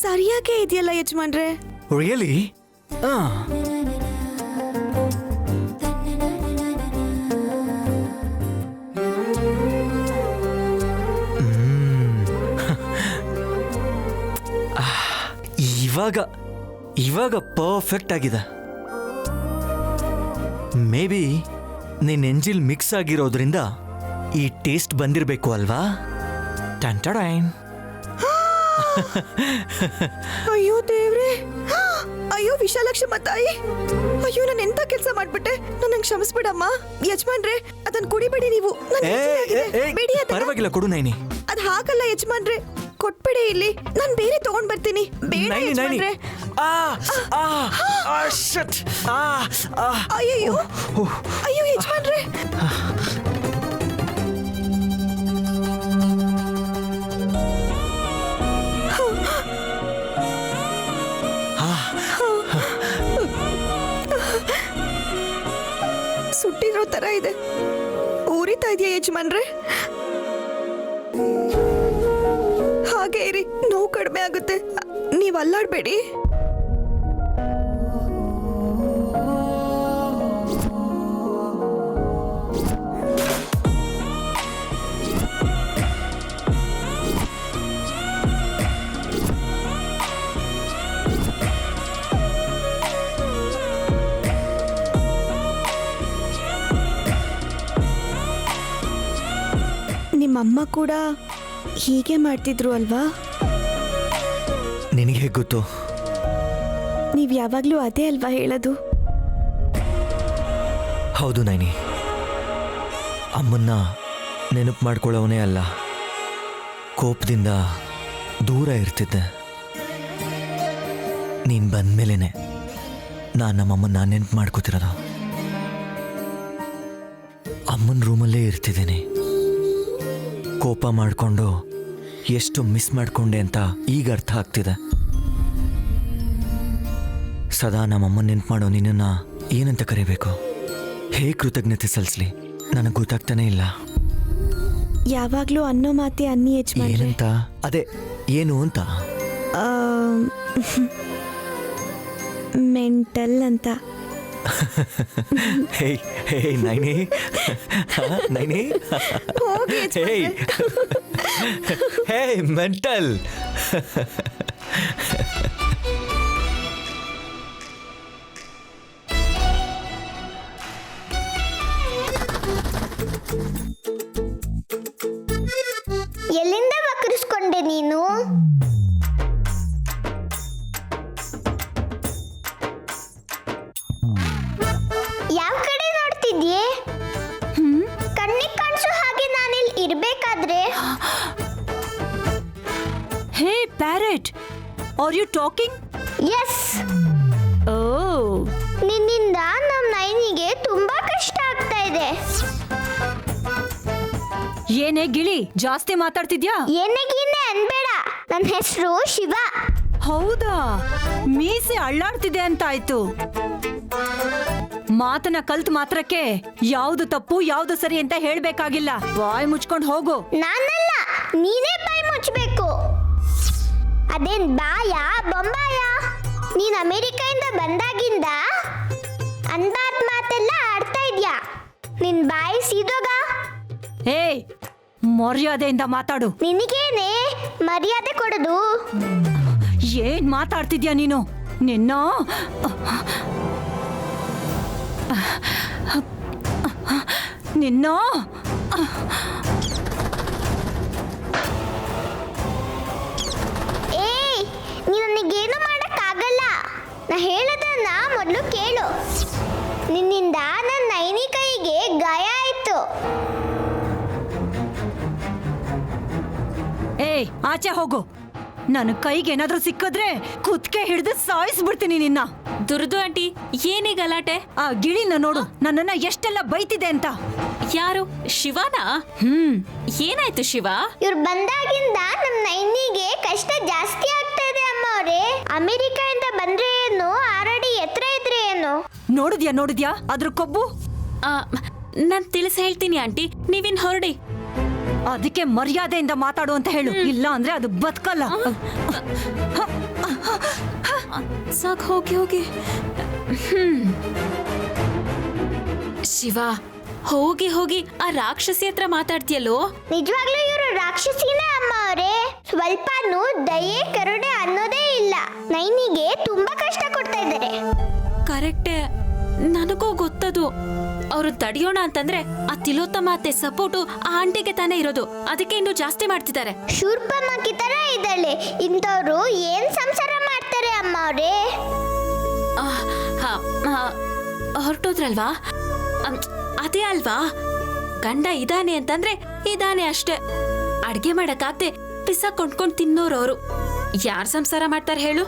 ಸರಿಯಾಗೇ ಇದೆಯಲ್ಲ ಯಜಮಾನ್ರೆ. ರಿಯಲಿ? ಇವಾಗ ಪರ್ಫೆಕ್ಟ್ ಆಗಿದೆ. ಮೇ ಬಿ ನಿನ್ನ ಎಂಜಿಲ್ ಮಿಕ್ಸ್ ಆಗಿರೋದ್ರಿಂದ ಈ ಟೇಸ್ಟ್ ಬಂದಿರಬೇಕು ಅಲ್ವಾ? ಟಂಟಡೈನ್. ಅಯ್ಯೋ ದೇವ್ರೆ, ಅಯ್ಯೋ ವಿಶಾಲಾಕ್ಷಮ್ಮ ತಾಯಿ, ಅಯ್ಯೋ ನಾನು ಎಂತ ಕೆಲಸ ಮಾಡ್ಬಿಟ್ಟೆ. ನನಗೆ ಕ್ಷಮಿಸ್ಬಿಡಮ್ಮ ಯಜಮಾನ್ರೆ. ಅದನ್ನ ಕುಡಿಬೇಡಿ ನೀವು. ಪರವಾಗಿಲ್ಲ, ಕೊಡು ನೈನಿ. ಅದ್ ಹಾಗಲ್ಲ ಯಜಮಾನ್ರೆ, ಕೊಟ್ಬಿಡಿ ಇಲ್ಲಿ. ನಾನು ಬೇರೆ ತಗೊಂಡ್ ಬರ್ತೀನಿ. ಬೇಡ ಯಜಮಾನ್ರೆ. ಅಯ್ಯೋ ಅಯ್ಯೋ ಯಜಮಾನ್ರೆ. ಸುಟ್ಟಿರೋ ತರ ಇದೆ. ಉರಿತಾ ಇದೆಯಾ ಯಜಮಾನ್ರೆ? ಹಾಗೆ ಇರಿ, ನೋವು ಕಡಿಮೆ ಆಗುತ್ತೆ. ನೀವು ಅಲ್ಲಾಡ್ಬೇಡಿ. ನಮ್ಮಮ್ಮ ಕೂಡ ಹೀಗೆ ಮಾಡ್ತಿದ್ರು ಅಲ್ವಾ? ನಿನಗೆ ಹೇಗೆ ಗೊತ್ತು? ನೀವು ಯಾವಾಗಲೂ ಅದೇ ಅಲ್ವಾ ಹೇಳೋದು? ಹೌದು ನೈನಿ, ಅಮ್ಮನ್ನ ನೆನಪು ಮಾಡ್ಕೊಳ್ಳೋವನೇ ಅಲ್ಲ, ಕೋಪದಿಂದ ದೂರ ಇರ್ತಿದ್ದೆ. ನೀನು ಬಂದಮೇಲೆ ನಾನು ನಮ್ಮಮ್ಮನ್ನ ನೆನಪು ಮಾಡ್ಕೋತಿರೋದು. ಅಮ್ಮನ ರೂಮಲ್ಲೇ ಇರ್ತಿದ್ದೀನಿ. ಕೋಪ ಮಾಡಿಕೊಂಡು ಎಷ್ಟು ಮಿಸ್ ಮಾಡಿಕೊಂಡೆ ಅಂತ ಈಗ ಅರ್ಥ ಆಗ್ತಿದೆ. ಸದಾ ನಮ್ಮಮ್ಮನ ನೆನಪು ಮಾಡೋ ನಿನ್ನನ್ನು ಏನಂತ ಕರಿಬೇಕು? ಹೇಗೆ ಕೃತಜ್ಞತೆ ಸಲ್ಲಿಸಲಿ ನನಗೆ ಗೊತ್ತಾಗ್ತಾನೆ ಇಲ್ಲ. ಯಾವಾಗಲೂ ಅನ್ನೋ ಮಾತೆ ಅನ್ನಿ ಯಜಮಾನ್ರೆ. ಏನಂತ? ಅದೇ ಏನು ಅಂತ? ಮೆಂಟಲ್ ಅಂತ. ಹೇ ಹೇ ನೈನಿ, ನೈನಿ, ಹೇ ಹೇ ಮೆಂಟಲ್. ಎಲ್ಲಿಂದ ವಕ್ರಿಸ್ಕೊಂಡೆ ನೀನು? ಯಾವ ಕಡೆ ನೋಡ್ತಿದ್ಯೆ? ಕಣ್ಣಿಗೆ ಕಾಣಿಸೋ ಹಾಗೆ ನಾನಿಲ್ಲಿ ಇರ್ಬೇಕಾದ್ರೆ. Hey parrot, are you talking? Yes. Oh, ನಿನ್ನಿಂದ ನಮ್ಮ ನೈನಿಗೆ ತುಂಬಾ ಕಷ್ಟ ಆಗ್ತಾ ಇದೆ. ಏನೇ ಗಿಳಿ, ಜಾಸ್ತಿ ಮಾತಾಡ್ತಿದ್ಯಾ? ಏನೇಗೇನೆ ಅನ್ಬೇಡ, ನನ್ನ ಹೆಸರು ಶಿವ. ಹೌದಾ? ಮೀಸೆ ಅಳ್ಳಾಡ್ತಿದೆ ಅಂತ ಆಯ್ತು. ಮಾತನ್ನ ಕಲ್ತ್ ಮಾತ್ರಕ್ಕೆ ಯಾವ್ದು ತಪ್ಪು ಯಾವ್ದು ಸರಿ ಅಂತ ಹೇಳ್ಬೇಕಾಗಿಲ್ಲ. ಬಾಯ್ ಮುಚ್ಕೊಂಡು ಹೋಗು. ನಾನಲ್ಲ, ನೀನೇ ಬಾಯಿ ಮುಚ್ಚಬೇಕು. ಅದೇನ್ ಬಾಯ ಬೊಂಬಾಯ? ನೀನ್ ಅಮೆರಿಕದಿಂದ ಬಂದಾಗಿಂದ ಅನ್ಬಾರ್ದ ಮಾತೆಲ್ಲ ಆಡ್ತಾ ಇದ್ಯಾ. ನಿನ್ ಬಾಯಿ ಸೀದೋಗ. ಏಯ್, ಮರ್ಯಾದೆಯಿಂದ ಮಾತಾಡು. ನಿನಗೇನೆ ಮರ್ಯಾದೆ ಕೊಡೋದು? ಏನ್ ಮಾತಾಡ್ತಿದ್ಯಾ ನೀನು? ನಿನ್ನ ನಿನ್ನ ಏಯ್, ನೀನು ನನಗೇನು ಮಾಡಕ್ಕಾಗಲ್ಲ. ನಾ ಹೇಳೋದನ್ನ ಮೊದಲು ಕೇಳು. ನಿನ್ನಿಂದ ನನ್ನ ನೈನಿ ಕೈಗೆ ಗಾಯ ಆಯ್ತು. ಏಯ್, ಆಚೆ ಹೋಗು. ನನ್ನ ಕೈಗೆ ಏನಾದ್ರೂ ಸಿಕ್ಕಿದ್ರೆ ಕುತ್ಕೆ ಹಿಡಿದು ಸಾಯಿಸ್ಬಿಡ್ತೀನಿ ನಿನ್ನ. ದುರ್ದು ಆಂಟಿ, ಏನೇ ಗಲಾಟೆ? ಆ ಗಿಳಿನ ನೋಡು, ನನ್ನನ್ನ ಎಷ್ಟೆಲ್ಲ ಬೈತಿದೆ ಅಂತ. ಯಾರು? ಶಿವನಾ? ಏನಾಯ್ತು ಶಿವ? ಇವ್ರು ಬಂದಾಗಿಂದ ನಮ್ಮ ನೈನಿಗೆ ಕಷ್ಟ ಜಾಸ್ತಿ ಆಗ್ತಾ ಇದೆ ಅಮ್ಮ ಅವರೇ. ಅಮೆರಿಕದಿಂದ ಬಂದ್ರೆ ಏನು, 6 ಅಡಿ ಎತ್ತರ ಇದ್ರೆ ಏನು? ನೋಡಿದ್ಯಾ ಅದ್ರ ಕೊಬ್ಬು? ನಾನ್ ತಿಳಿಸಿ ಹೇಳ್ತೀನಿ ಆಂಟಿ, ನೀವಿನ್ ಹೊರಡಿ. ಅದಕ್ಕೆ ಮರ್ಯಾದೆಯಿಂದ ಮಾತಾಡು ಅಂತ ಹೇಳು, ಇಲ್ಲ ಅಂದ್ರೆ ಅದು ಬದುಕಲ್ಲ. ಸಾಕ್, ಹೋಗಿ ಹೋಗಿ. ಶಿವ, ಹೋಗಿ ಹೋಗಿ ಆ ರಾಕ್ಷಸಿ ಹತ್ರ ಮಾತಾಡ್ತೀಯಲ್ಲೋ? ನಿಜವಾಗ್ಲೂ ಇವರು ರಾಕ್ಷಸಿನೇ ಅಮ್ಮ ಅವರೇ. ಸ್ವಲ್ಪನೂ ದಯೆ ಕರುಣೆ ಅನ್ನೋದೇ ಇಲ್ಲ. ನೈನಿಗೆ ತುಂಬಾ ಕಷ್ಟ ಕೊಡ್ತಾ ಇದ್ದಾರೆ. ಕರೆಕ್ಟೇ, ನನಗೂ ಗೊತ್ತದು. ಅವ್ರು ತಡಿಯೋಣ ಅಂತಂದ್ರೆ ಆ ತಿಲೋತ್ತಮ ಅತ್ತೆ ಸಪೋರ್ಟು ಆ ಆಂಟಿಗೆ ತಾನೇ ಇರೋದು. ಅದಕ್ಕೆ ಇನ್ನು ಜಾಸ್ತಿ ಮಾಡ್ತಿದ್ದಾರೆ. ಶೂರ್ಪಮಕ್ಕಿ ತರ ಇದ್ದಾಳೆ. ಇಂಥವ್ರು ಏನ್ ಸಂಸಾರ ಮಾಡ್ತಾರೆ ಅಮ್ಮ ಅವರೇ? ಹೊರಟೋದ್ರಲ್ವಾ? ಅದೇ ಅಲ್ವಾ, ಗಂಡ ಇದಾನೆ ಅಂತಂದ್ರೆ ಇದಾನೆ ಅಷ್ಟೇ. ಅಡ್ಗೆ ಮಾಡಕ್ಕಾಗ್ದೆ ಪಿಸ ಕೊಂಡ್ಕೊಂಡ್ ತಿನ್ನೋರು ಅವರು. ಯಾರ್ ಸಂಸಾರ ಮಾಡ್ತಾರೆ ಹೇಳು?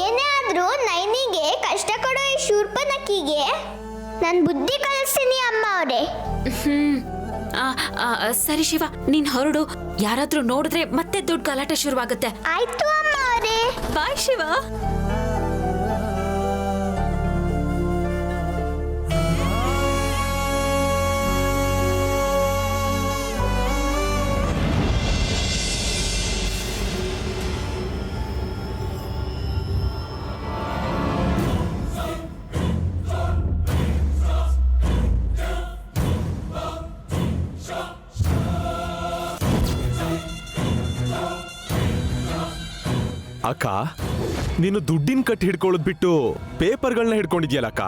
ಏನೇ ಆದ್ರೂ ನೈನಿಗೆ ಕಷ್ಟ ಕೊಡೋ ಈ ಶೂರ್ಪನಕ್ಕಿಗೆ ನಾನ್ ಬುದ್ಧಿ ಕಲಿಸ್ತೀನಿ ಅಮ್ಮ ಅವರೇ. ಸರಿ ಶಿವ, ನೀನ್ ಹೊರಡು. ಯಾರಾದ್ರೂ ನೋಡಿದ್ರೆ ಮತ್ತೆ ದೊಡ್ಡ ಗಲಾಟೆ ಶುರುವಾಗುತ್ತೆ. ಆಯ್ತು ಅಮ್ಮ ಅವರೇ. ಬಾಯ್ ಶಿವ. ಅಕ್ಕ, ನೀನು ದುಡ್ಡಿನ ಕಟ್ಟಿ ಹಿಡ್ಕೊಳ್ಳೋದ್ ಬಿಟ್ಟು ಪೇಪರ್ಗಳನ್ನ ಹಿಡ್ಕೊಂಡಿದ್ಯಲ್ಲಕ್ಕ.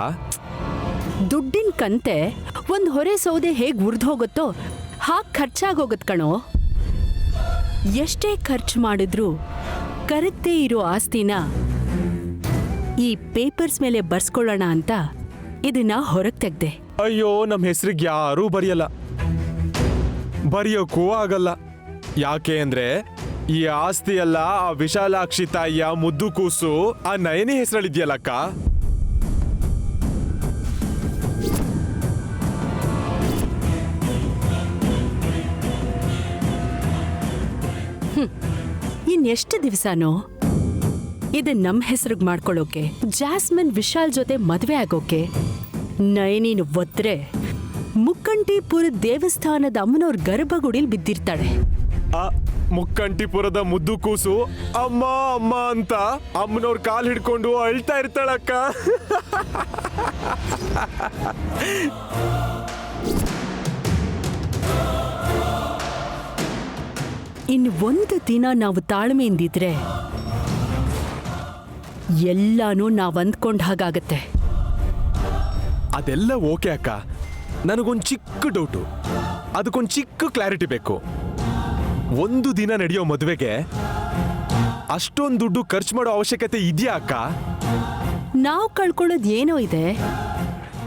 ದುಡ್ಡಿನ ಕಂತೆ ಒಂದ್ ಹೊರೆ ಸೌದೆ ಹೇಗ್ ಉರ್ದು ಹೋಗುತ್ತೋ ಹಾಗೆ ಖರ್ಚಾಗೋಗತ್ ಕಣೋ. ಎಷ್ಟೇ ಖರ್ಚು ಮಾಡಿದ್ರೂ ಕರಗದೇ ಇರೋ ಆಸ್ತಿನ ಈ ಪೇಪರ್ಸ್ ಮೇಲೆ ಬರ್ಸ್ಕೊಳ್ಳೋಣ ಅಂತ ಇದನ್ನ ಹೊರಗೆ ತೆಗ್ದೆ. ಅಯ್ಯೋ, ನಮ್ಮ ಹೆಸರಿಗೆ ಯಾರೂ ಬರೆಯಲ್ಲ, ಬರೆಯೋಕ್ಕೂ ಆಗಲ್ಲ. ಯಾಕೆ ಅಂದ್ರೆ ಈ ಆಸ್ತಿ ಎಲ್ಲ ಆ ವಿಶಾಲಾಕ್ಷಿ ತಾಯಿಯ ಮುದ್ದು ಕೂಸು ಆ ನಯನಿ ಹೆಸರಲ್ಲಿದ್ಯಲ್ಲಕ್ಕ. ಇನ್ನೆಷ್ಟು ದಿವಸನೋ ಇದು ನಮ್ಮ ಹೆಸರಿಗೆ ಮಾಡ್ಕೊಳ್ಳೋಕೆ, ಜಾಸ್ಮಿನ್ ವಿಶಾಲ್ ಜೊತೆ ಮದುವೆ ಆಗೋಕೆ. ನಯನಿನ ಒದ್ರೆ ಮುಕ್ಕಂಟಿಪುರ ದೇವಸ್ಥಾನದ ಅಮ್ಮನವ್ರ ಗರ್ಭಗುಡಿಲ್ ಬಿದ್ದಿರ್ತಾಳೆ. ಆ ಮುಕ್ಕಂಟಿಪುರದ ಮುದ್ದು ಕೂಸು ಅಮ್ಮ ಅಮ್ಮ ಅಂತ ಅಮ್ಮನವ್ರ ಕಾಲ್ ಹಿಡ್ಕೊಂಡು ಅಳ್ತಾ ಇರ್ತಾಳಕ್ಕ. ಇನ್ನು ಒಂದು ದಿನ ನಾವು ತಾಳ್ಮೆಯಿಂದಿದ್ರೆ ಎಲ್ಲಾನು ನಾವು ಅಂದ್ಕೊಂಡ ಹಾಗಾಗತ್ತೆ. ಅದೆಲ್ಲ ಓಕೆ ಅಕ್ಕ, ನನಗೊಂದು ಚಿಕ್ಕ ಡೌಟು, ಅದಕ್ಕೊಂದು ಚಿಕ್ಕ ಕ್ಲಾರಿಟಿ ಬೇಕು. ಒಂದು ದಿನ ನಡೆಯೋ ಮದುವೆಗೆ ಅಷ್ಟೊಂದು ದುಡ್ಡು ಖರ್ಚು ಮಾಡೋ ಅವಶ್ಯಕತೆ ಇದೆಯಾ ಅಕ್ಕ? ನಾವು ಕಳ್ಕೊಳ್ಳೋದು ಏನೋ ಇದೆ,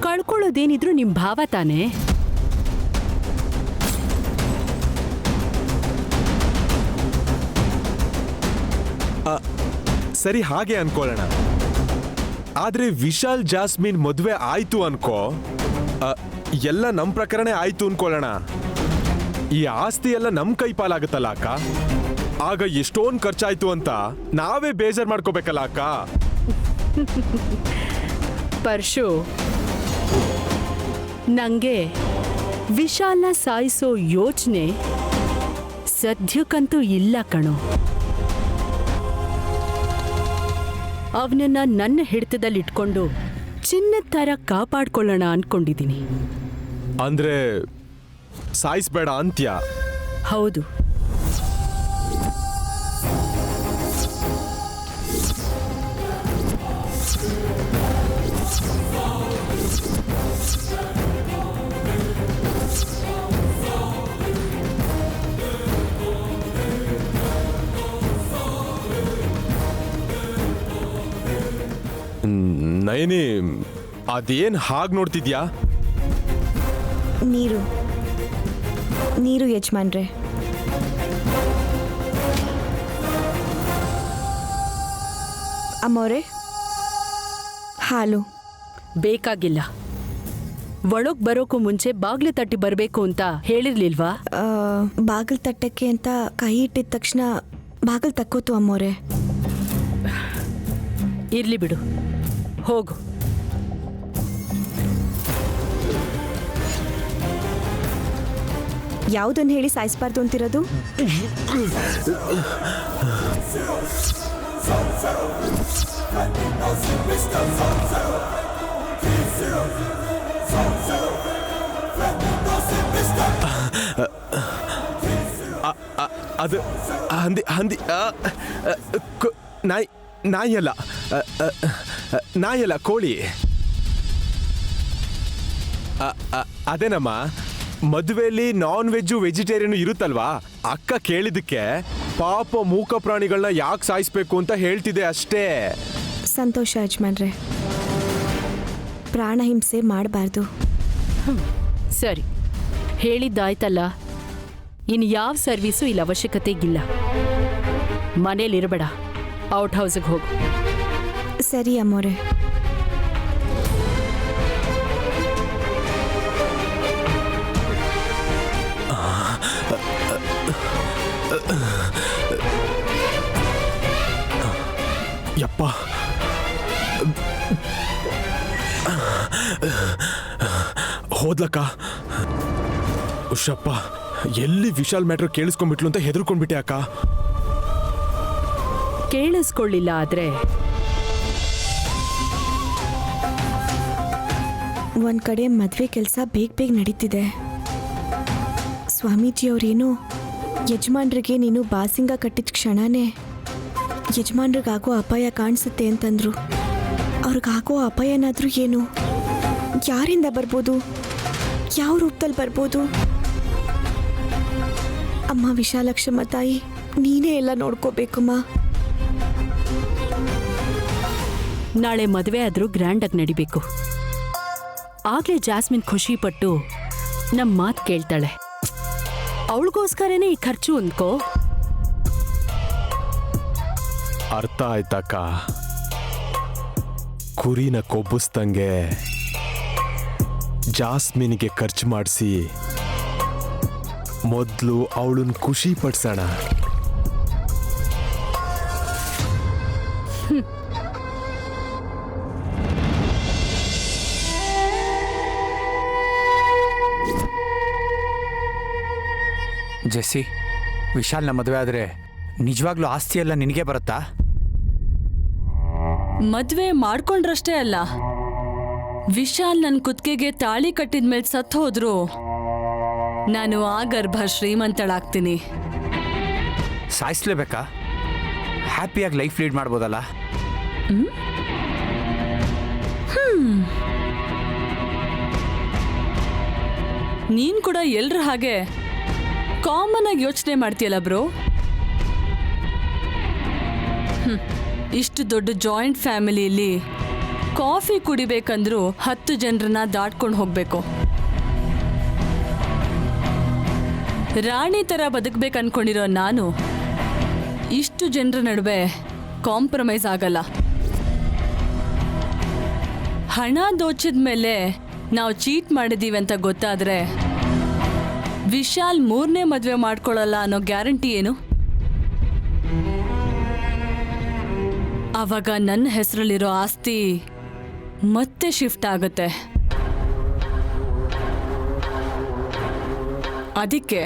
ಕಳ್ಕೊಳ್ಳೋದೇನಿದ್ರು ನಿಮ್ ಭಾವ ತಾನೇ. ಸರಿ, ಹಾಗೆ ಅನ್ಕೊಳ್ಳೋಣ. ಆದ್ರೆ ವಿಶಾಲ್ ಜಾಸ್ಮಿನ್ ಮದುವೆ ಆಯ್ತು ಅನ್ಕೋ, ಎಲ್ಲ ನಮ್ ಪ್ರಕರಣ ಆಯ್ತು ಅನ್ಕೊಳ್ಳೋಣ. ಈ ಆಸ್ತಿ ಎಲ್ಲ ನಮ್ ಕೈ ಪಾಲಾಗುತ್ತಲ್ಲ ಅಕ್ಕ. ಆಗ ಎಷ್ಟೊಂದು ಖರ್ಚಾಯ್ತು ಅಂತ ನಾವೇ ಬೇಜಾರ್ ಮಾಡ್ಕೋಬೇಕಲ್ಲ ಅಕ್ಕ. ಪರ್ಶು, ನಂಗೆ ವಿಶಾಲ್ನ ಸಾಯಿಸೋ ಯೋಚನೆ ಸದ್ಯಕ್ಕಂತೂ ಇಲ್ಲ ಕಣೋ. ಅವನನ್ನ ನನ್ನ ಹಿಡಿತದಲ್ಲಿ ಇಟ್ಕೊಂಡು ಚಿನ್ನದ ಥರ ಕಾಪಾಡ್ಕೊಳ್ಳೋಣ ಅನ್ಕೊಂಡಿದ್ದೀನಿ. ಅಂದ್ರೆ ಸಾಯಿಸ್ಬೇಡ ಅಂತ್ಯ? ಹೌದು. ನಯನಿ, ಅದೇನ್ ಹಾಗೆ ನೋಡ್ತಿದ್ಯಾ? ನೀರು ನೀರು ಯಜಮಾನ್ರೆ. ಅಮ್ಮೋರೆ, ಹಾಲು ಬೇಕಾಗಿಲ್ಲ. ಒಳಗ್ ಬರೋಕ್ಕೂ ಮುಂಚೆ ಬಾಗ್ಲು ತಟ್ಟಿ ಬರಬೇಕು ಅಂತ ಹೇಳಿರ್ಲಿಲ್ವಾ? ಬಾಗಿಲು ತಟ್ಟಕ್ಕೆ ಅಂತ ಕೈ ಇಟ್ಟಿದ ತಕ್ಷಣ ಬಾಗಿಲು ತಕ್ಕೋತು ಅಮ್ಮೋರೆ. ಇರ್ಲಿ ಬಿಡು, ಹೋಗು. ಯಾವುದನ್ನು ಹೇಳಿ ಸಾಯಿಸಬಾರ್ದು ಅಂತಿರೋದು? ಅದು ಹಂದಿ ಹಂದಿ ನಾಯಿ ನಾಯಿಯಲ್ಲ ನಾಯಿಯಲ್ಲ, ಕೋಳಿ. ಅದೇನಮ್ಮ, ಮದುವೆಯಲ್ಲಿ ನಾನ್ ವೆಜ್ಜು ವೆಜಿಟೇರಿಯನ್ ಇರುತ್ತಲ್ವಾ, ಅಕ್ಕ ಕೇಳಿದಕ್ಕೆ ಪಾಪ ಮೂಕ ಪ್ರಾಣಿಗಳನ್ನ ಯಾಕೆ ಸಾಯಿಸ್ಬೇಕು ಅಂತ ಹೇಳ್ತಿದೆ ಅಷ್ಟೇ. ಸಂತೋಷ ಯಜಮಾನ್ರೆ, ಪ್ರಾಣ ಹಿಂಸೆ ಮಾಡಬಾರ್ದು. ಸರಿ, ಹೇಳಿದ್ದಾಯ್ತಲ್ಲ. ಇನ್ನು ಯಾವ ಸರ್ವೀಸು ಇಲ್ಲಿ ಅವಶ್ಯಕತೆಗಿಲ್ಲ. ಮನೇಲಿರಬೇಡ, ಔಟ್ ಹೌಸಿಗೆ ಹೋಗು. ಸರಿ ಅಮ್ಮೋರೆ. ಯಪ್ಪ, ಹೋದ್ಲಕ್ಕ. ಉಷಪ್ಪ, ಎಲ್ಲಿ ವಿಶಾಲ್ ಮ್ಯಾಟ್ರ್ ಕೇಳಿಸ್ಕೊಂಡ್ಬಿಟ್ಲು ಅಂತ ಹೆದರ್ಕೊಂಡ್ಬಿಟ್ಟೆ ಅಕ್ಕ. ಕೇಳಿಸ್ಕೊಳ್ಳಿಲ್ಲ ಆದ್ರೆ ಒಂದ್ ಕಡೆ ಮದ್ವೆ ಕೆಲಸ ಬೇಗ ನಡೀತಿದೆ. ಸ್ವಾಮೀಜಿಯವ್ರೇನು ಯಜಮಾನ್ರಿಗೆ ನೀನು ಬಾಸಿಂಗ ಕಟ್ಟಿದ ಕ್ಷಣನೇ ಯಜಮಾನ್ರಿಗಾಗೋ ಅಪಾಯ ಕಾಣಿಸುತ್ತೆ ಅಂತಂದ್ರು. ಅವ್ರಿಗಾಗೋ ಅಪಾಯನಾದ್ರೂ ಏನು? ಯಾರಿಂದ ಬರ್ಬೋದು? ಯಾವ ರೂಪದಲ್ಲಿ ಬರ್ಬೋದು? ಅಮ್ಮ ವಿಶಾಲಕ್ಷಮ್ಮ ತಾಯಿ ನೀನೇ ಎಲ್ಲ ನೋಡ್ಕೋಬೇಕಮ್ಮ. ನಾಳೆ ಮದುವೆ ಆದ್ರೂ ಗ್ರ್ಯಾಂಡಾಗಿ ನಡಿಬೇಕು. ಆಗ್ಲೇ ಜಾಸ್ಮಿನ್ ಖುಷಿ ಪಟ್ಟು ನಮ್ಮ ಮಾತು ಕೇಳ್ತಾಳೆ. ಅವಳಿಗೋಸ್ಕರನೇ ಈ ಖರ್ಚು ಅಂದ್ಕೋ. ಅರ್ಥ ಆಯ್ತಕ್ಕ. ಕುರಿನ ಕೊಬ್ಬಿಸ್ದಂಗೆ ಜಾಸ್ಮಿನ್ಗೆ ಖರ್ಚು ಮಾಡಿಸಿ ಮೊದಲು ಅವಳನ್ನ ಖುಷಿ ಪಡ್ಸೋಣ. ಜೆಸ್ಸಿ, ವಿಶಾಲ್ನ ಮದುವೆ ಆದರೆ ನಿಜವಾಗ್ಲೂ ಆಸ್ತಿ ಎಲ್ಲ ನಿನಗೆ ಬರುತ್ತಾ? ಮದ್ವೆ ಮಾಡ್ಕೊಂಡ್ರಷ್ಟೇ ಅಲ್ಲ, ವಿಶಾಲ್ ನನ್ನ ಕುತ್ತಿಗೆಗೆ ತಾಳಿ ಕಟ್ಟಿದ್ಮೇಲೆ ಸತ್ತು ಹೋದ್ರು ನಾನು ಆ ಗರ್ಭ ಶ್ರೀಮಂತಳಾಗ್ತೀನಿ. ಸಾಯಿಸ್ಲೇಬೇಕಾ? ಹ್ಯಾಪಿಯಾಗಿ ಲೈಫ್ ಲೀಡ್ ಮಾಡ್ಬೋದಲ್ಲ? ನೀನ್ ಕೂಡ ಎಲ್ರ ಹಾಗೆ ಕಾಮನ್ ಆಗಿ ಯೋಚನೆ ಮಾಡ್ತೀಯಲ್ಲ ಬ್ರೋ. ಇಷ್ಟು ದೊಡ್ಡ ಜಾಯಿಂಟ್ ಫ್ಯಾಮಿಲಿಯಲ್ಲಿ ಕಾಫಿ ಕುಡಿಬೇಕಂದ್ರೂ 10 ಜನರನ್ನ ದಾಟ್ಕೊಂಡು ಹೋಗ್ಬೇಕು. ರಾಣಿ ಥರ ಬದುಕಬೇಕು ಅನ್ಕೊಂಡಿರೋ ನಾನು ಇಷ್ಟು ಜನರ ನಡುವೆ ಕಾಂಪ್ರಮೈಸ್ ಆಗಲ್ಲ. ಹಣ ದೋಚಿದ ಮೇಲೆ ನಾವು ಚೀಟ್ ಮಾಡಿದ್ದೀವಿ ಅಂತ ಗೊತ್ತಾದ್ರೆ ವಿಶಾಲ್ 3ನೇ ಮದುವೆ ಮಾಡ್ಕೊಳ್ಳಲ್ಲ ಅನ್ನೋ ಗ್ಯಾರಂಟಿ ಏನು? ಆವಾಗ ನನ್ನ ಹೆಸರಲ್ಲಿರೋ ಆಸ್ತಿ ಮತ್ತೆ ಶಿಫ್ಟ್ ಆಗುತ್ತೆ. ಅದಕ್ಕೆ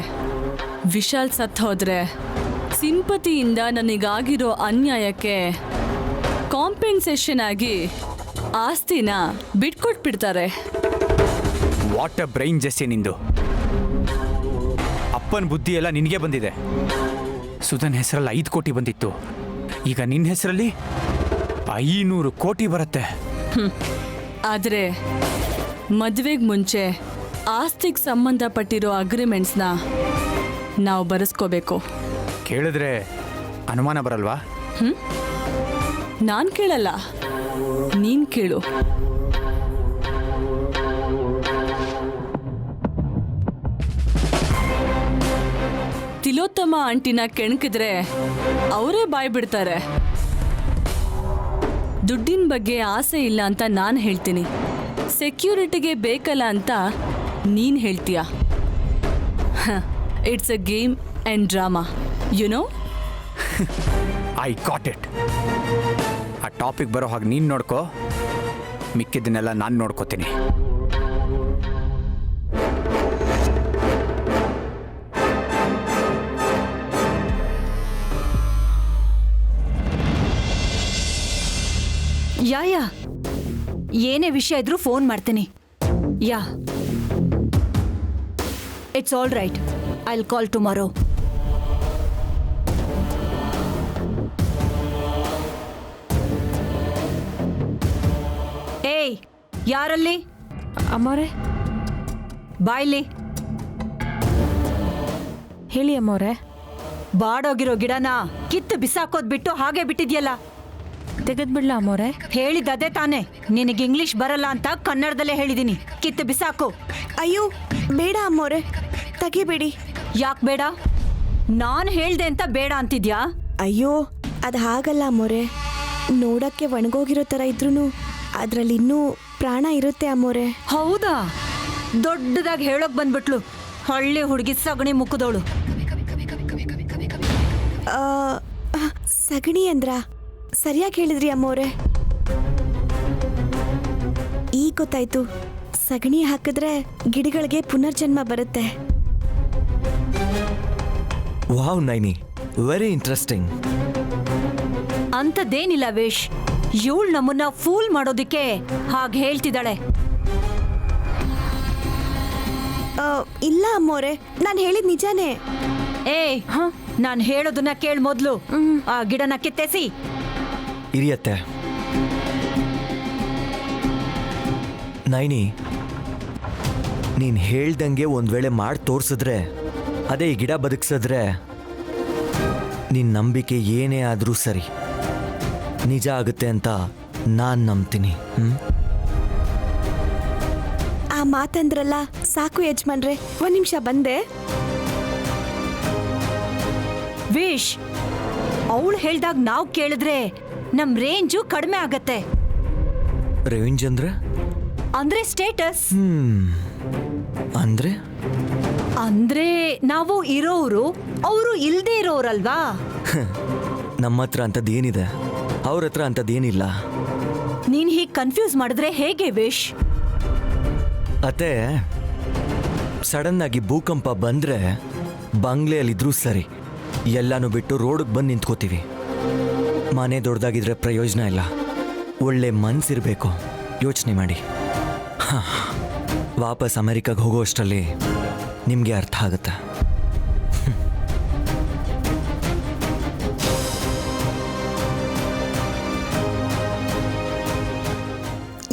ವಿಶಾಲ್ ಸತ್ತು ಹೋದ್ರೆ ಸಿಂಪತಿಯಿಂದ ನನಗಾಗಿರೋ ಅನ್ಯಾಯಕ್ಕೆ ಕಾಂಪೆನ್ಸೇಷನ್ ಆಗಿ ಆಸ್ತಿನ ಬಿಟ್ಕೊಟ್ಬಿಡ್ತಾರೆ. ವಾಟ್ ಅ ಬ್ರೈನ್ ಜೆಸ್ಸಿ ನಿಂದು. ಅಪ್ಪನ ಬುದ್ಧಿ ಎಲ್ಲ ನಿನಗೆ ಬಂದಿದೆ. ಸುಧನ್ ಹೆಸರಲ್ಲಿ 5 ಕೋಟಿ ಬಂದಿತ್ತು, ಈಗ ನಿನ್ನ ಹೆಸರಲ್ಲಿ 500 ಕೋಟಿ ಬರುತ್ತೆ. ಆದರೆ ಮದುವೆಗೆ ಮುಂಚೆ ಆಸ್ತಿಗೆ ಸಂಬಂಧಪಟ್ಟಿರೋ ಅಗ್ರಿಮೆಂಟ್ಸ್ನ ನಾವು ಬರೆಸ್ಕೋಬೇಕು. ಕೇಳಿದ್ರೆ ಅನುಮಾನ ಬರಲ್ವಾ? ನಾನು ಕೇಳಲ್ಲ, ನೀನು ಕೇಳು. ತಿಲೋತ್ತಮ ಆಂಟಿನ ಕೆಣಕಿದ್ರೆ ಅವರೇ ಬಾಯ್ ಬಿಡ್ತಾರೆ. ದುಡ್ಡಿನ ಬಗ್ಗೆ ಆಸೆ ಇಲ್ಲ ಅಂತ ನಾನು ಹೇಳ್ತೀನಿ, ಸೆಕ್ಯೂರಿಟಿಗೆ ಬೇಕಲ್ಲ ಅಂತ ನೀನು ಹೇಳ್ತೀಯ. It's a game and drama, you know. I got it. ಆ ಟಾಪಿಕ್ ಬರೋ ಹಾಗೆ ನೀನು ನೋಡ್ಕೋ, ಮಿಕ್ಕಿದ್ದನ್ನೆಲ್ಲ ನಾನು ನೋಡ್ಕೋತೀನಿ. ಯಾ ಏನೇ ವಿಷಯ ಇದ್ರೂ ಫೋನ್ ಮಾಡ್ತೀನಿ. Yeah, it's all right. I will call tomorrow. ಏಯ್, ಯಾರಲ್ಲಿ? ಅಮ್ಮೋರೆ, ಬಾಯ್ಲಿ. ಹೇಳಿ ಅಮ್ಮೋರೆ. ಬಾಡೋಗಿರೋ ಗಿಡನ ಕಿತ್ತು ಬಿಸಾಕೋದ್ ಬಿಟ್ಟು ಹಾಗೆ ಬಿಟ್ಟಿದ್ಯಲ್ಲ, ತೆಗೆದ್ಬಿಡ್ಲಾ ಅಮ್ಮೋರೆ? ಹೇಳಿದ್ದದೇ ತಾನೇ. ನಿನಗೆ ಇಂಗ್ಲಿಷ್ ಬರಲ್ಲ ಅಂತ ಕನ್ನಡದಲ್ಲೇ ಹೇಳಿದೀನಿ. ಕಿತ್ತು ಬಿಸಾಕು. ಅಯ್ಯೋ ಬೇಡ ಅಮ್ಮೋರೆ, ತೆಗಿಬೇಡಿ. ಯಾಕೆ ಬೇಡ? ನಾನು ಹೇಳ್ದೆ ಅಂತ ಬೇಡ ಅಂತಿದ್ಯಾ? ಅಯ್ಯೋ ಅದು ಹಾಗಲ್ಲ ಅಮ್ಮೋರೆ. ನೋಡಕ್ಕೆ ಒಣಗೋಗಿರೋ ಥರ ಇದ್ರೂ ಅದರಲ್ಲಿ ಇನ್ನೂ ಪ್ರಾಣ ಇರುತ್ತೆ ಅಮ್ಮೋರೆ. ಹೌದಾ? ದೊಡ್ಡದಾಗಿ ಹೇಳೋಕ್ ಬಂದ್ಬಿಟ್ಲು ಹಳ್ಳಿ ಹುಡುಗಿ ಸಗಣಿ ಮುಕ್ಕದವಳು. ಸಗಣಿ ಅಂದ್ರ? ಸರಿಯಾಗಿ ಹೇಳಿದ್ರಿ ಅಮ್ಮೋರೆ. ಈಗ ಗೊತ್ತಾಯ್ತು, ಸಗಣಿ ಹಾಕಿದ್ರೆ ಗಿಡಗಳಿಗೆ ಪುನರ್ಜನ್ಮ ಬರುತ್ತೆ. Wow Naini, very interesting. ಅಂಥದ್ದೇನಿಲ್ಲ ವೇಶ್, ಇವಳು ನಮ್ಮನ್ನ ಫೂಲ್ ಮಾಡೋದಿಕ್ಕೆ ಹಾಗೆ ಹೇಳ್ತಿದ್ದಾಳೆ. ಇಲ್ಲ ಅಮ್ಮೋರೆ, ನಾನು ಹೇಳಿದ್ ನಿಜಾನೇ. ಏಯ್, ನಾನು ಹೇಳೋದನ್ನ ಕೇಳ್ ಮೊದ್ಲು. ಆ ಗಿಡನ ಕಿತ್ತೆಸಿ. ಇರಿಯತ್ತೆ. ನೈನಿ, ನೀನ್ ಹೇಳ್ದಂಗೆ ಒಂದ್ ವೇಳೆ ಮಾಡಿ ತೋರ್ಸಿದ್ರೆ, ಅದೇ ಈ ಗಿಡ ಬದುಕ್ಸಿದ್ರೆ ನಿನ್ನ ನಂಬಿಕೆ ಏನೇ ಆದರೂ ಸರಿ ನಿಜ ಆಗುತ್ತೆ ಅಂತ ನಾನು ನಂಬ್ತೀನಿ. ಆ ಮಾತಂದ್ರಲ್ಲ ಸಾಕು ಯಜಮಾನ್ರೆ, ಒಂದ್ ನಿಮಿಷ ಬಂದೆ. ವಿಶ್, ಅವಳು ಹೇಳ್ದಾಗ ನಾವು ಕೇಳಿದ್ರೆ ನಮ್ ರೇಂಜು ಕಡಿಮೆ ಆಗತ್ತೆ. ರೇಂಜ್ ಅಂದ್ರೆ ಸ್ಟೇಟಸ್. ಅಂದ್ರೆ ಅಂದ್ರೆ ನಾವು ಇರೋರು, ಅವರು ಇಲ್ದೇ ಇರೋರಲ್ವಾ? ನಮ್ಮ ಹತ್ರ ಅಂಥದ್ದೇನಿದೆ, ಅವ್ರ ಹತ್ರ ಅಂಥದ್ದೇನಿಲ್ಲ. ನೀನ್ ಹೀಗೆ ಕನ್ಫ್ಯೂಸ್ ಮಾಡಿದ್ರೆ ಹೇಗೆ ವಿಶ್? ಅತ್ತೆ, ಸಡನ್ ಆಗಿ ಭೂಕಂಪ ಬಂದ್ರೆ ಬಂಗ್ಲೆಯಲ್ಲಿದ್ರೂ ಸರಿ ಎಲ್ಲಾನು ಬಿಟ್ಟು ರೋಡ್ಗೆ ಬಂದು ನಿಂತ್ಕೋತೀವಿ. ಮನೆ ದೊಡ್ಡದಾಗಿದ್ರೆ ಪ್ರಯೋಜನ ಇಲ್ಲ, ಒಳ್ಳೆ ಮನ್ಸಿರ್ಬೇಕು. ಯೋಚನೆ ಮಾಡಿ. ವಾಪಸ್ ಅಮೆರಿಕಾಗೆ ಹೋಗೋ ಅಷ್ಟರಲ್ಲಿ ನಿಮಗೆ ಅರ್ಥ ಆಗುತ್ತೆ.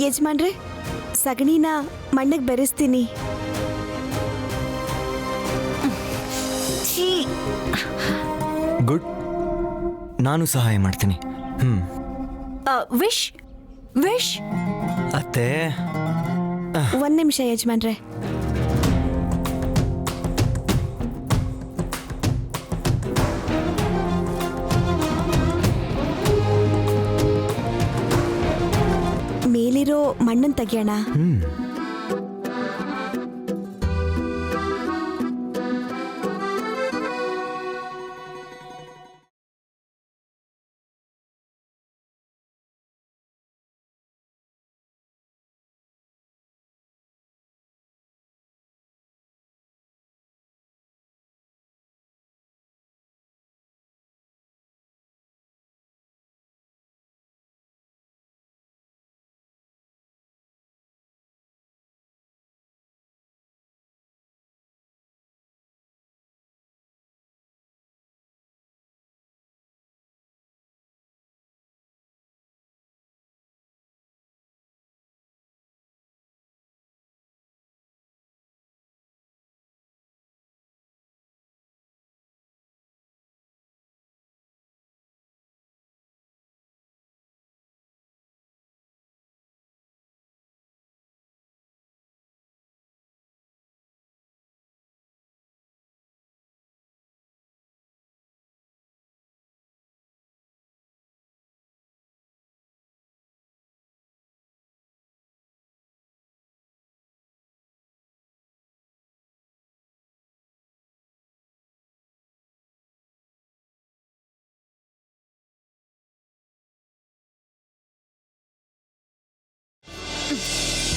ಯಜಮಾನ್ರೆ, ಸಗಣಿನ ಮಣ್ಣಿಗೆ ಬೆರೆಸ್ತೀನಿ. ಗುಡ್, ನಾನು ಸಹಾಯ ಮಾಡ್ತೀನಿ. ವಿಶ್ ವಿಶ್ ಅತ್ತೆ, ಒಂದ್ ನಿಮಿಷ ಯಜಮಾನ್ರೆ. ಮೇಲಿರೋ ಮಣ್ಣನ್ನು ತೆಗಿಯೋಣ.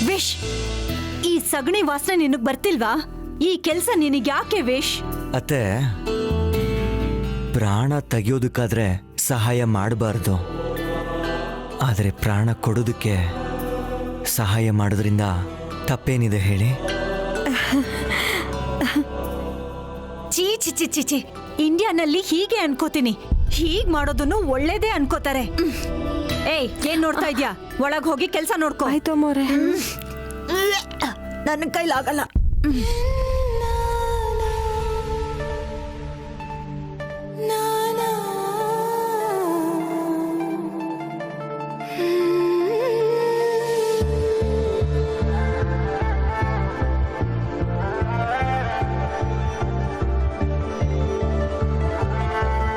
ವಿಶ್, ಈ ಸಗಣಿ ವಾಸನೆ ನಿನಗ್ ಬರ್ತಿಲ್ವಾ? ಈ ಕೆಲಸ ನಿನಗೆ ಯಾಕೆ ವಿಶ್? ಅತ್ತೆ, ಪ್ರಾಣ ತೆಗೆಯೋದಕ್ಕಾದ್ರೆ ಸಹಾಯ ಮಾಡಬಾರ್ದು, ಆದರೆ ಪ್ರಾಣ ಕೊಡೋದಕ್ಕೆ ಸಹಾಯ ಮಾಡೋದ್ರಿಂದ ತಪ್ಪೇನಿದೆ ಹೇಳಿ? ಚೀ ಚಿ ಚಿ ಚಿ ಚಿ, ಇಂಡಿಯಾನಲ್ಲಿ ಹೀಗೆ ಅನ್ಕೋತೀನಿ. ಹೀಗ್ ಮಾಡೋದನ್ನು ಒಳ್ಳೇದೇ ಅನ್ಕೋತಾರೆ. ಏಯ್, ಏನ್ ನೋಡ್ತಾ ಇದ್ಯಾ? ಒಳಗ್ ಹೋಗಿ ಕೆಲಸ ನೋಡ್ಕೋ. ಆಯ್ತು ಮೋರೆ, ನನ್ನ ಕೈಲಾಗಲ್ಲ.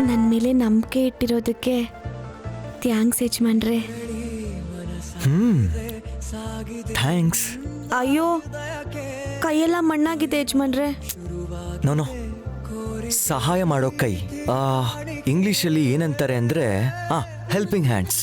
ನನ್ನ ಮೇಲೆ ನಂಬಿಕೆ ಇಟ್ಟಿರೋದಕ್ಕೆ ಥ್ಯಾಂಕ್ಸ್ ಯಜಮಾನ್ರೆ. ಥ್ಯಾಂಕ್ಸ್. ಅಯ್ಯೋ, ಕೈಯೆಲ್ಲ ಮಣ್ಣಾಗಿದೆ ಯಜಮಾನ್ರೆ. ನೋನೋ, ಸಹಾಯ ಮಾಡೋ ಕೈ ಇಂಗ್ಲಿಷಲ್ಲಿ ಏನಂತಾರೆ ಅಂದ್ರೆ ಹೆಲ್ಪಿಂಗ್ ಹ್ಯಾಂಡ್ಸ್.